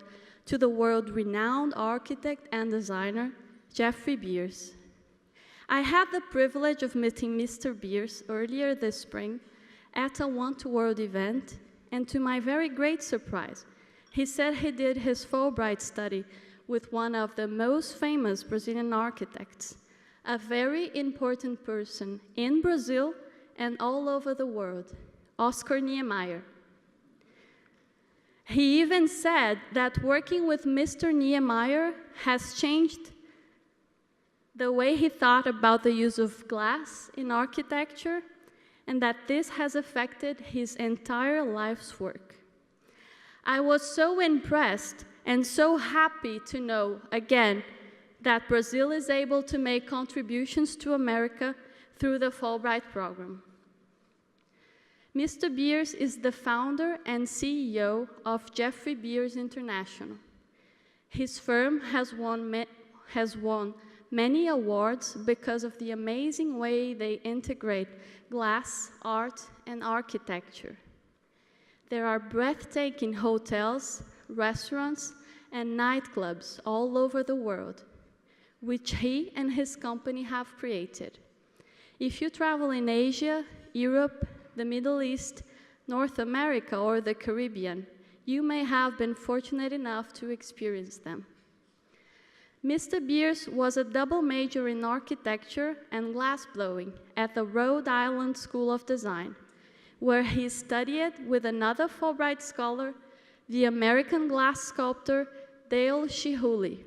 to the world-renowned architect and designer, Jeffrey Beers. I had the privilege of meeting Mr. Beers earlier this spring at a One to World event, and to my very great surprise, he said he did his Fulbright study with one of the most famous Brazilian architects, a very important person in Brazil and all over the world, Oscar Niemeyer. He even said that working with Mr. Niemeyer has changed the way he thought about the use of glass in architecture, and that this has affected his entire life's work. I was so impressed and so happy to know, again, that Brazil is able to make contributions to America through the Fulbright program. Mr. Beers is the founder and CEO of Jeffrey Beers International. His firm has won many awards because of the amazing way they integrate glass, art, and architecture. There are breathtaking hotels, restaurants, and nightclubs all over the world, which he and his company have created. If you travel in Asia, Europe, the Middle East, North America, or the Caribbean, you may have been fortunate enough to experience them. Mr. Beers was a double major in architecture and glassblowing at the Rhode Island School of Design, where he studied with another Fulbright scholar, the American glass sculptor Dale Chihuly.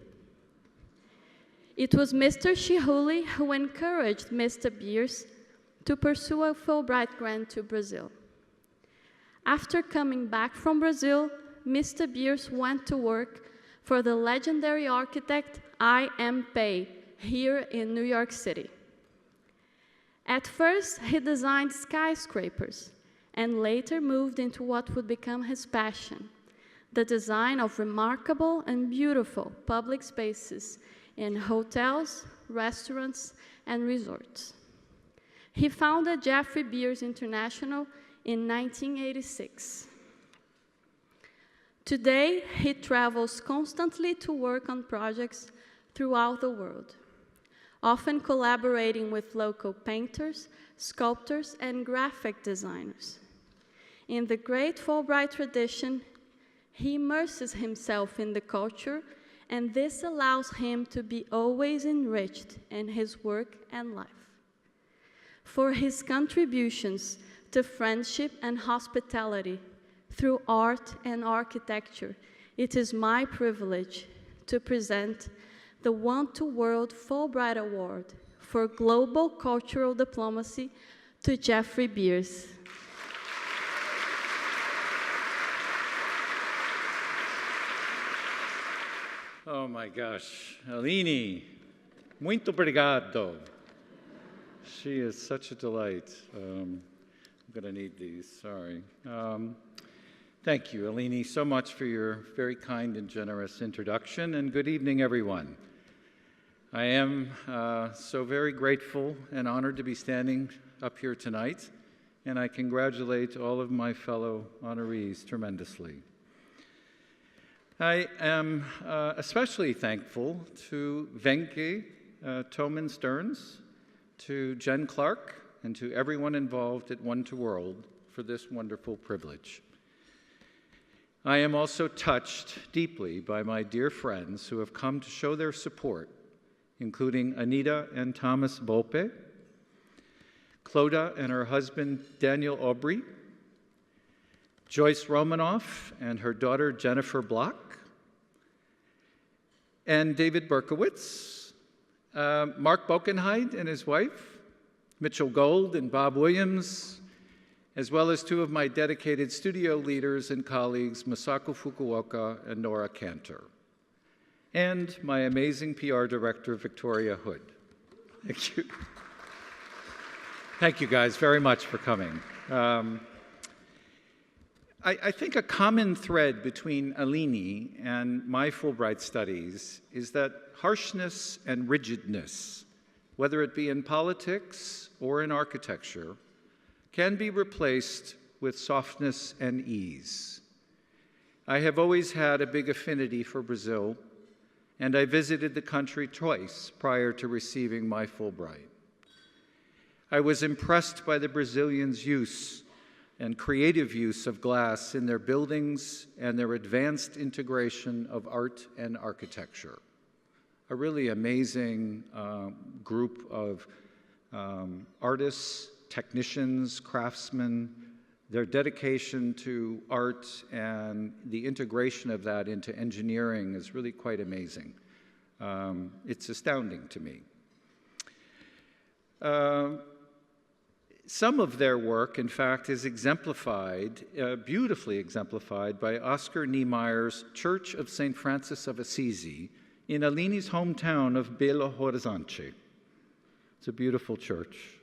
It was Mr. Chihuly who encouraged Mr. Beers to pursue a Fulbright grant to Brazil. After coming back from Brazil, Mr. Beers went to work for the legendary architect I.M. Pei here in New York City. At first, he designed skyscrapers and later moved into what would become his passion, the design of remarkable and beautiful public spaces in hotels, restaurants, and resorts. He founded Jeffrey Beers International in 1986. Today, he travels constantly to work on projects throughout the world, often collaborating with local painters, sculptors, and graphic designers. In the great Fulbright tradition, he immerses himself in the culture, and this allows him to be always enriched in his work and life. For his contributions to friendship and hospitality through art and architecture, it is my privilege to present the One to World Fulbright Award for Global Cultural Diplomacy to Jeffrey Beers. Oh my gosh, Aline, muito obrigado. She is such a delight. I'm going to need these, sorry. Thank you, Aline, so much for your very kind and generous introduction, and good evening, everyone. I am so very grateful and honored to be standing up here tonight, and I congratulate all of my fellow honorees tremendously. I am especially thankful to Wenke Toman-Stearns, to Jen Clark, and to everyone involved at One to World for this wonderful privilege. I am also touched deeply by my dear friends who have come to show their support, including Anita and Thomas Volpe, Clodagh and her husband Daniel Aubry, Joyce Romanoff and her daughter Jennifer Block, and David Berkowitz, Mark Bokenheid and his wife, Mitchell Gold and Bob Williams, as well as two of my dedicated studio leaders and colleagues, Masako Fukuoka and Nora Cantor, and my amazing PR director, Victoria Hood. Thank you. Thank you guys very much for coming. I think a common thread between Aline and my Fulbright studies is that harshness and rigidness, whether it be in politics or in architecture, can be replaced with softness and ease. I have always had a big affinity for Brazil, and I visited the country twice prior to receiving my Fulbright. I was impressed by the Brazilians' use and creative use of glass in their buildings and their advanced integration of art and architecture. A really amazing group of artists, technicians, craftsmen. Their dedication to art and the integration of that into engineering is really quite amazing. It's astounding to me. Some of their work, in fact, is exemplified, beautifully exemplified, by Oscar Niemeyer's Church of St. Francis of Assisi in Aline's hometown of Belo Horizonte. It's a beautiful church.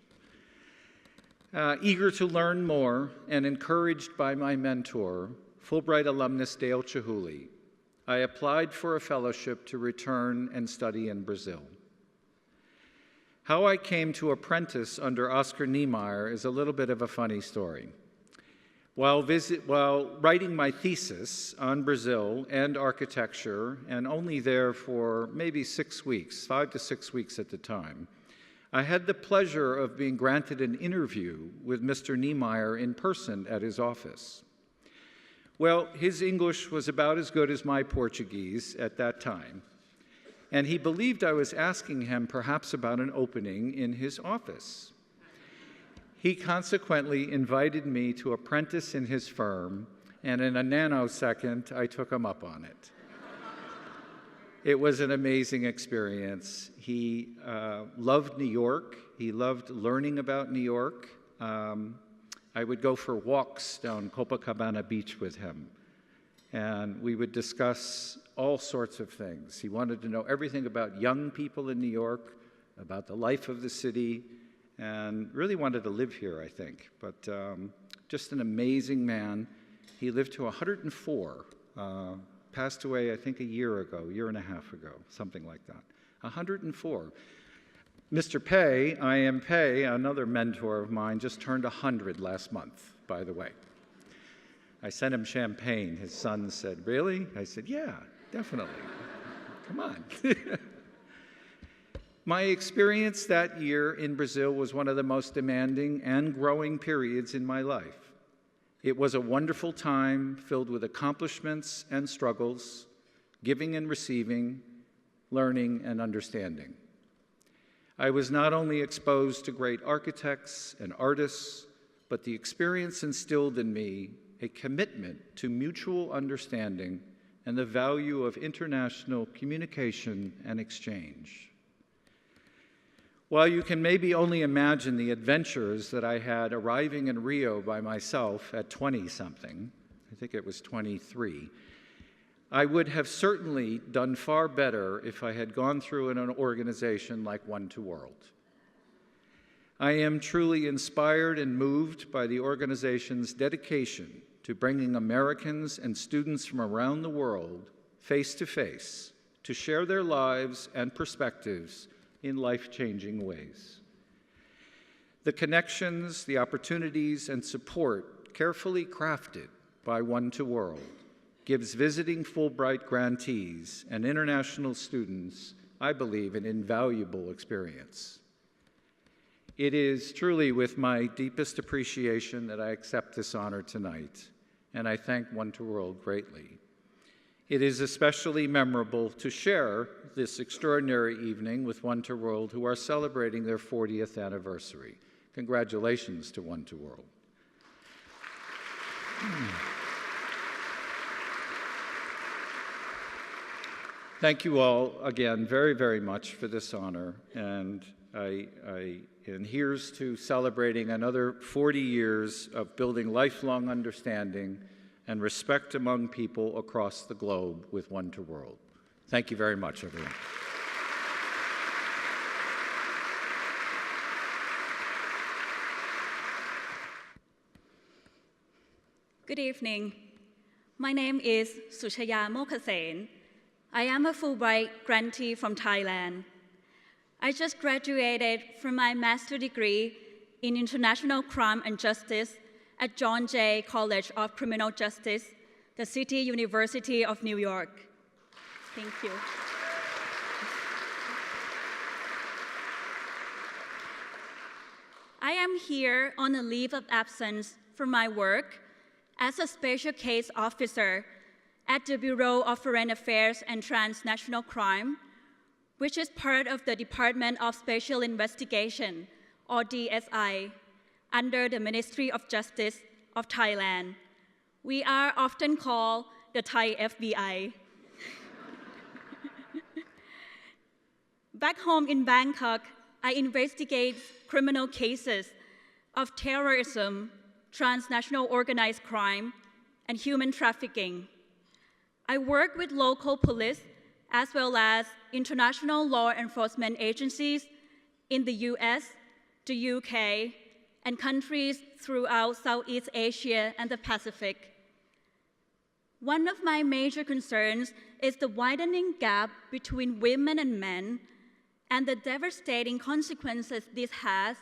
Eager to learn more and encouraged by my mentor, Fulbright alumnus Dale Chihuly, I applied for a fellowship to return and study in Brazil. How I came to apprentice under Oscar Niemeyer is a little bit of a funny story. While writing my thesis on Brazil and architecture, and only there for maybe 6 weeks, 5 to 6 weeks at the time, I had the pleasure of being granted an interview with Mr. Niemeyer in person at his office. Well, his English was about as good as my Portuguese at that time, and he believed I was asking him perhaps about an opening in his office. He consequently invited me to apprentice in his firm, and in a nanosecond, I took him up on it. It was an amazing experience. He loved New York. He loved learning about New York. I would go for walks down Copacabana Beach with him, and we would discuss all sorts of things. He wanted to know everything about young people in New York, about the life of the city, and really wanted to live here, I think. But just an amazing man. He lived to 104, passed away, I think, a year and a half ago, something like that. 104. Mr. Pei, I.M. Pei, another mentor of mine, just turned 100 last month, by the way. I sent him champagne. His son said, "Really?" I said, "Yeah, definitely. Come on." My experience that year in Brazil was one of the most demanding and growing periods in my life. It was a wonderful time filled with accomplishments and struggles, giving and receiving, learning and understanding. I was not only exposed to great architects and artists, but the experience instilled in me a commitment to mutual understanding and the value of international communication and exchange. While you can maybe only imagine the adventures that I had arriving in Rio by myself at 20-something, I think it was 23, I would have certainly done far better if I had gone through in an organization like One to World. I am truly inspired and moved by the organization's dedication to bringing Americans and students from around the world face to face to share their lives and perspectives in life-changing ways. The connections, the opportunities, and support carefully crafted by One to World gives visiting Fulbright grantees and international students, I believe, an invaluable experience. It is truly with my deepest appreciation that I accept this honor tonight, and I thank One to World greatly. It is especially memorable to share this extraordinary evening with One to World, who are celebrating their 40th anniversary. Congratulations to One to World. Thank you all again very, very much for this honor, and here's to celebrating another 40 years of building lifelong understanding and respect among people across the globe with One to World. Thank you very much, everyone. Good evening. My name is Suchaya Mokhasen. I am a Fulbright grantee from Thailand. I just graduated from my master's degree in International Crime and Justice at John Jay College of Criminal Justice, the City University of New York. Thank you. I am here on a leave of absence from my work as a special case officer at the Bureau of Foreign Affairs and Transnational Crime, which is part of the Department of Special Investigation, or DSI, under the Ministry of Justice of Thailand. We are often called the Thai FBI. Back home in Bangkok, I investigate criminal cases of terrorism, transnational organized crime, and human trafficking. I work with local police as well as international law enforcement agencies in the US, the UK, and countries throughout Southeast Asia and the Pacific. One of my major concerns is the widening gap between women and men and the devastating consequences this has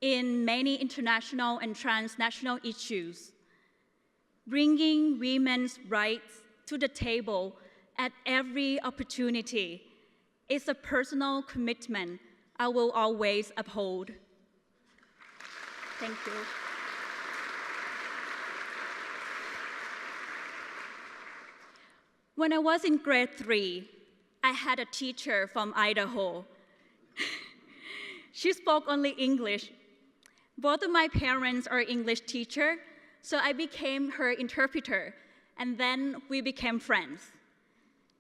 in many international and transnational issues. Bringing women's rights to the table at every opportunity is a personal commitment I will always uphold. Thank you. When I was in grade 3, I had a teacher from Idaho. She spoke only English. Both of my parents are English teachers, so I became her interpreter, and then we became friends.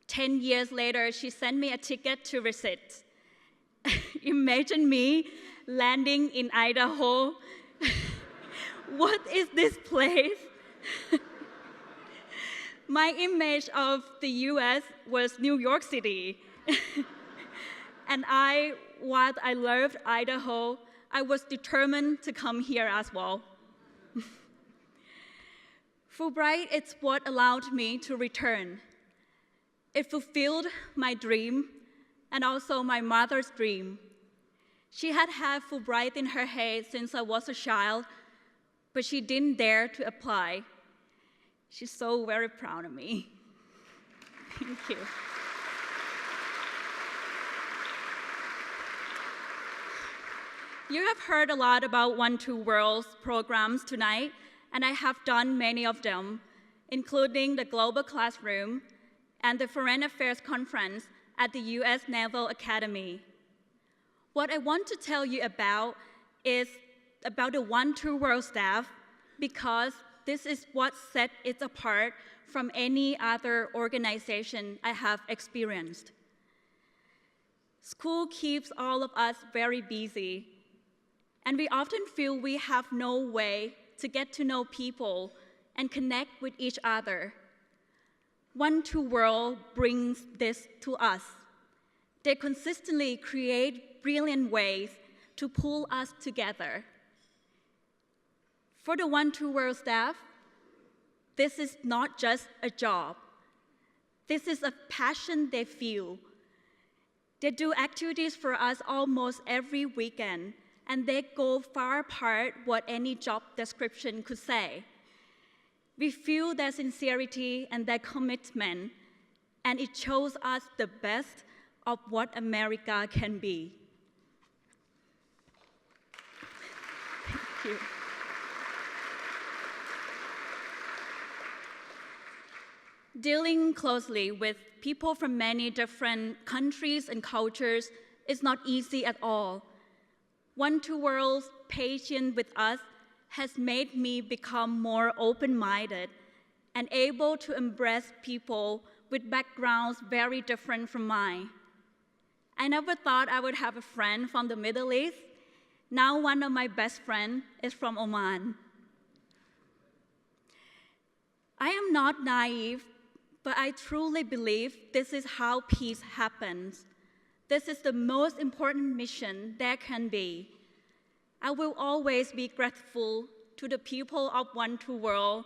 10 years later, she sent me a ticket to visit. Imagine me landing in Idaho. What is this place? My image of the US was New York City. And while I loved Idaho, I was determined to come here as well. Fulbright is what allowed me to return. It fulfilled my dream and also my mother's dream. She had had Fulbright in her head since I was a child, but she didn't dare to apply. She's so very proud of me. Thank you. You have heard a lot about One Two Worlds programs tonight, and I have done many of them, including the Global Classroom and the Foreign Affairs Conference at the U.S. Naval Academy. What I want to tell you about is about the One Two World staff, because this is what sets it apart from any other organization I have experienced. School keeps all of us very busy, and we often feel we have no way to get to know people and connect with each other. One Two World brings this to us. They consistently create brilliant ways to pull us together. For the One Two World staff, this is not just a job. This is a passion they feel. They do activities for us almost every weekend, and they go far past what any job description could say. We feel their sincerity and their commitment, and it shows us the best of what America can be. Thank you. Dealing closely with people from many different countries and cultures is not easy at all. One Two World's patience with us has made me become more open-minded and able to embrace people with backgrounds very different from mine. I never thought I would have a friend from the Middle East. Now one of my best friends is from Oman. I am not naive, but I truly believe this is how peace happens. This is the most important mission there can be. I will always be grateful to the people of One Two World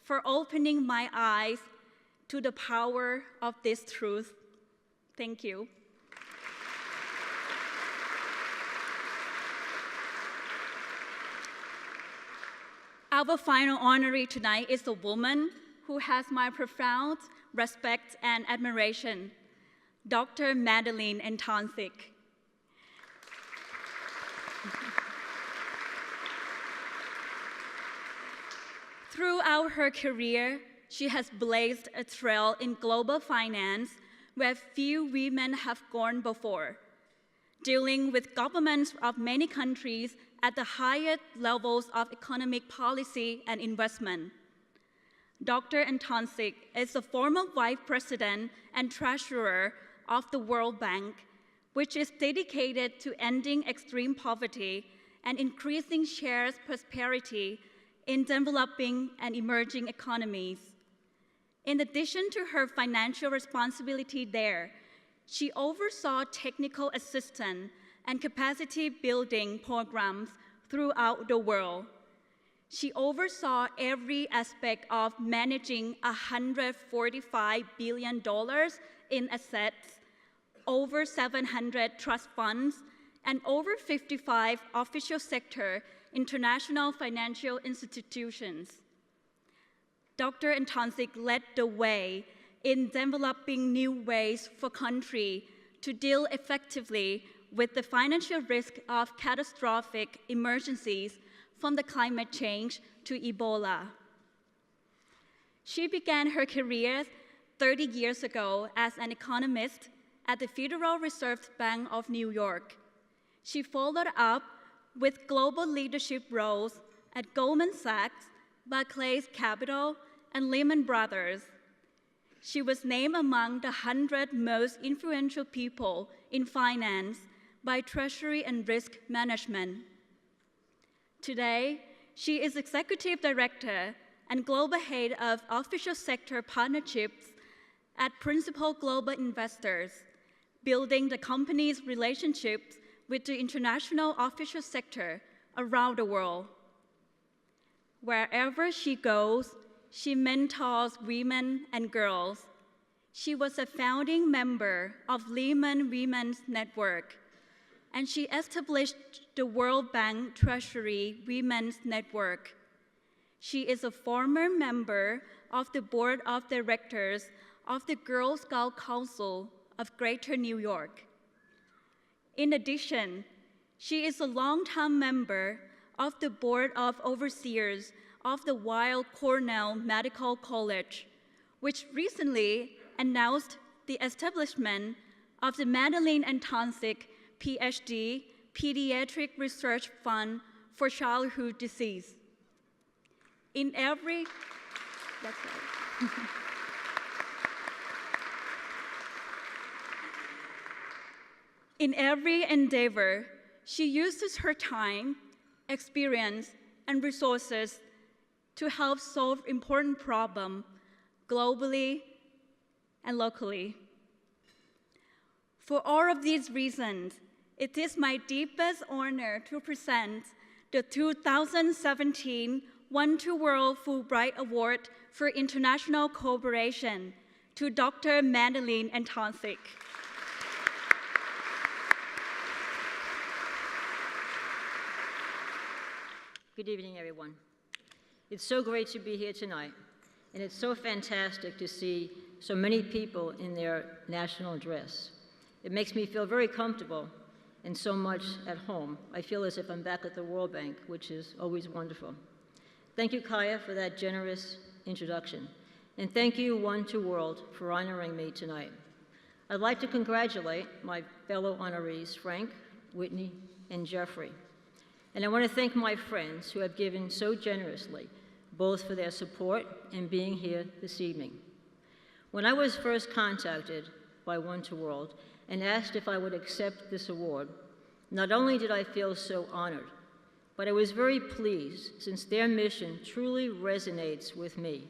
for opening my eyes to the power of this truth. Thank you. Our final honoree tonight is a woman who has my profound respect and admiration, Dr. Madeline Antonsic. Throughout her career, she has blazed a trail in global finance where few women have gone before, dealing with governments of many countries at the highest levels of economic policy and investment. Dr. Antonsic is the former vice president and treasurer of the World Bank, which is dedicated to ending extreme poverty and increasing shared prosperity in developing and emerging economies. In addition to her financial responsibility there, she oversaw technical assistance and capacity building programs throughout the world. She oversaw every aspect of managing $145 billion in assets, over 700 trust funds and over 55 official sector international financial institutions. Dr. Antancic led the way in developing new ways for countries to deal effectively with the financial risk of catastrophic emergencies from the climate change to Ebola. She began her career 30 years ago as an economist at the Federal Reserve Bank of New York. She followed up with global leadership roles at Goldman Sachs, Barclays Capital, and Lehman Brothers. She was named among the 100 most influential people in finance by Treasury and Risk Management. Today, she is Executive Director and Global Head of Official Sector Partnerships at Principal Global Investors, building the company's relationships with the international official sector around the world. Wherever she goes, she mentors women and girls. She was a founding member of Lehman Women's Network, and she established the World Bank Treasury Women's Network. She is a former member of the Board of Directors of the Girl Scout Council of Greater New York. In addition, she is a longtime member of the Board of Overseers of the Weill Cornell Medical College, which recently announced the establishment of the Madeline Antancic PhD Pediatric Research Fund for Childhood Disease. In every endeavor, she uses her time, experience, and resources to help solve important problems globally and locally. For all of these reasons, it is my deepest honor to present the 2017 One to World Fulbright Award for International Cooperation to Dr. Madeline Antancic. Good evening, everyone. It's so great to be here tonight, and it's so fantastic to see so many people in their national dress. It makes me feel very comfortable and so much at home. I feel as if I'm back at the World Bank, which is always wonderful. Thank you, Kaya, for that generous introduction. And thank you, One to World, for honoring me tonight. I'd like to congratulate my fellow honorees, Frank, Whitney, and Jeffrey. And I want to thank my friends who have given so generously, both for their support and being here this evening. When I was first contacted by One to World and asked if I would accept this award, not only did I feel so honored, but I was very pleased since their mission truly resonates with me,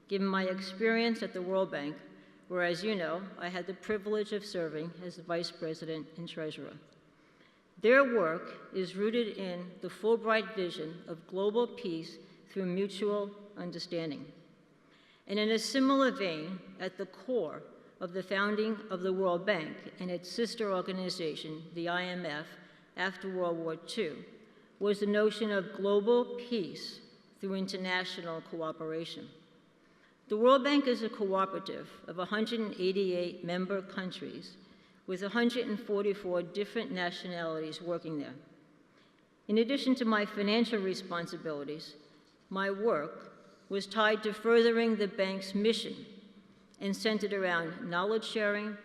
given my experience at the World Bank, where, as you know, I had the privilege of serving as the Vice President and Treasurer. Their work is rooted in the Fulbright vision of global peace through mutual understanding. And in a similar vein, at the core of the founding of the World Bank and its sister organization, the IMF, after World War II, was the notion of global peace through international cooperation. The World Bank is a cooperative of 188 member countries with 144 different nationalities working there. In addition to my financial responsibilities, my work was tied to furthering the bank's mission and centered around knowledge sharing,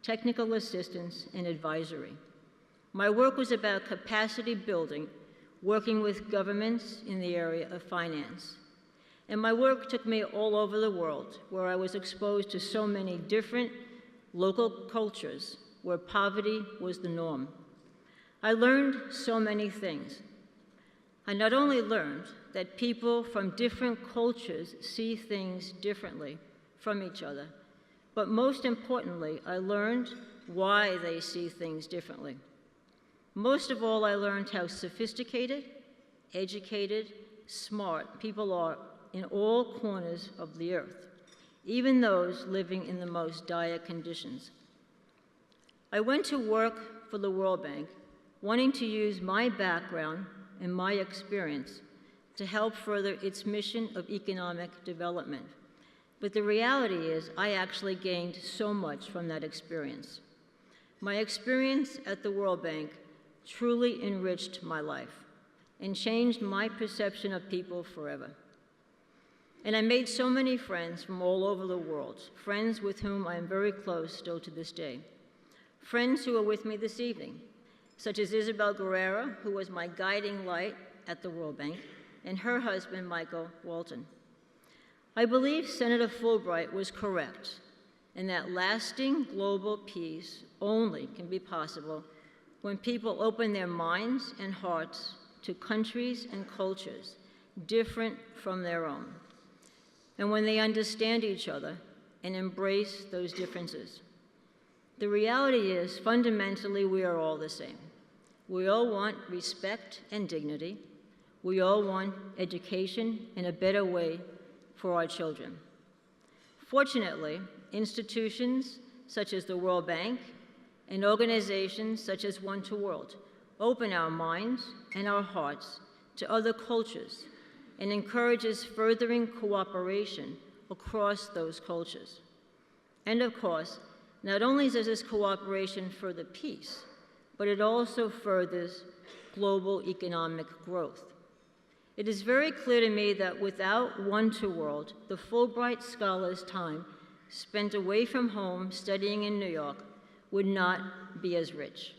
technical assistance, and advisory. My work was about capacity building, working with governments in the area of finance. And my work took me all over the world, where I was exposed to so many different local cultures where poverty was the norm. I learned so many things. I not only learned that people from different cultures see things differently from each other, but most importantly, I learned why they see things differently. Most of all, I learned how sophisticated, educated, smart people are in all corners of the earth, even those living in the most dire conditions. I went to work for the World Bank, wanting to use my background and my experience to help further its mission of economic development. But the reality is, I actually gained so much from that experience. My experience at the World Bank truly enriched my life and changed my perception of people forever. And I made so many friends from all over the world, friends with whom I am very close still to this day. Friends who are with me this evening, such as Isabel Guerrera, who was my guiding light at the World Bank, and her husband, Michael Walton. I believe Senator Fulbright was correct in that lasting global peace only can be possible when people open their minds and hearts to countries and cultures different from their own, and when they understand each other and embrace those differences. The reality is, fundamentally, we are all the same. We all want respect and dignity. We all want education and a better way for our children. Fortunately, institutions such as the World Bank and organizations such as One to World open our minds and our hearts to other cultures and encourages furthering cooperation across those cultures. And of course, not only does this cooperation further peace, but it also furthers global economic growth. It is very clear to me that without One to World, the Fulbright Scholars' time spent away from home studying in New York would not be as rich.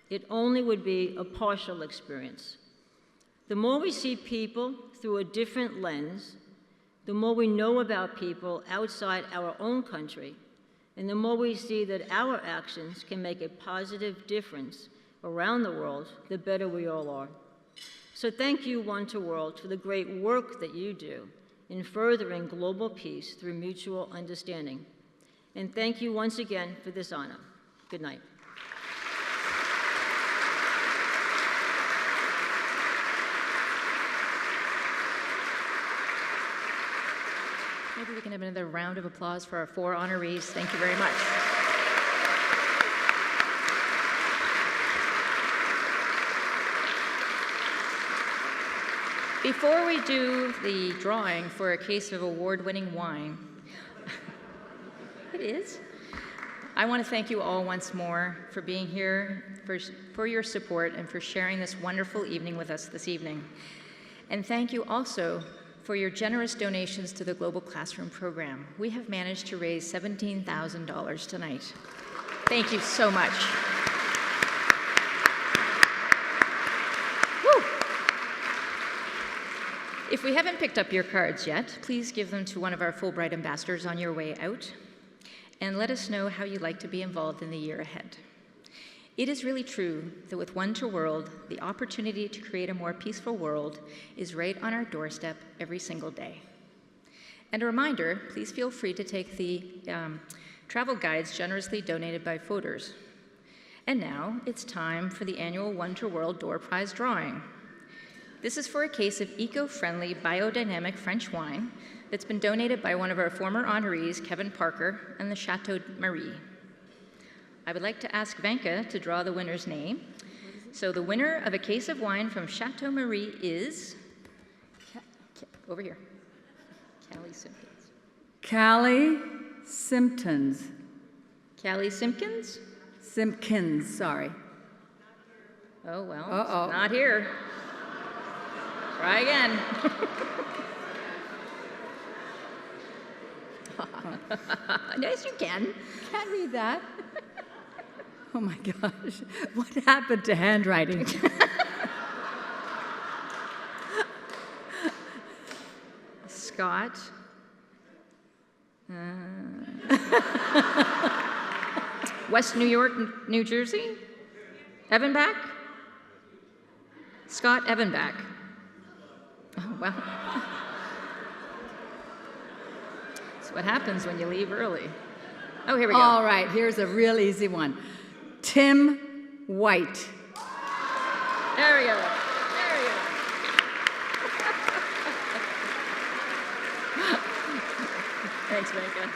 It only would be a partial experience. The more we see people through a different lens, the more we know about people outside our own country, and the more we see that our actions can make a positive difference around the world, the better we all are. So thank you, One to World, for the great work that you do in furthering global peace through mutual understanding. And thank you once again for this honor. Good night. Maybe we can have another round of applause for our 4 honorees. Thank you very much. Before we do the drawing for a case of award-winning wine, it is, I want to thank you all once more for being here, for your support, and for sharing this wonderful evening with us this evening. And thank you also for your generous donations to the Global Classroom Program. We have managed to raise $17,000 tonight. Thank you so much. Woo! If we haven't picked up your cards yet, please give them to one of our Fulbright ambassadors on your way out, and let us know how you'd like to be involved in the year ahead. It is really true that with One to World, the opportunity to create a more peaceful world is right on our doorstep every single day. And a reminder, please feel free to take the travel guides generously donated by voters. And now it's time for the annual One to World Door Prize drawing. This is for a case of eco-friendly, biodynamic French wine that's been donated by one of our former honorees, Kevin Parker, and the Chateau Marie. I would like to ask Vanka to draw the winner's name. So the winner of a case of wine from Chateau Marie is, over here, Callie Simpkins. Callie Simpkins. Callie Simpkins? Simpkins, sorry. Oh, well, it's not here. Try again. Yes, you can. Can't read that. Oh my gosh, what happened to handwriting? Scott. West New York, New Jersey. Evanbach? Scott Evanbach. Oh, well. That's what happens when you leave early. Oh, here we go. All right, here's a real easy one. Tim White. There we go. There we go. Thanks, Vanka.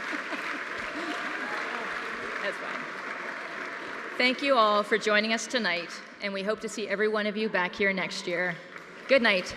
That's fine. Thank you all for joining us tonight, and we hope to see every one of you back here next year. Good night.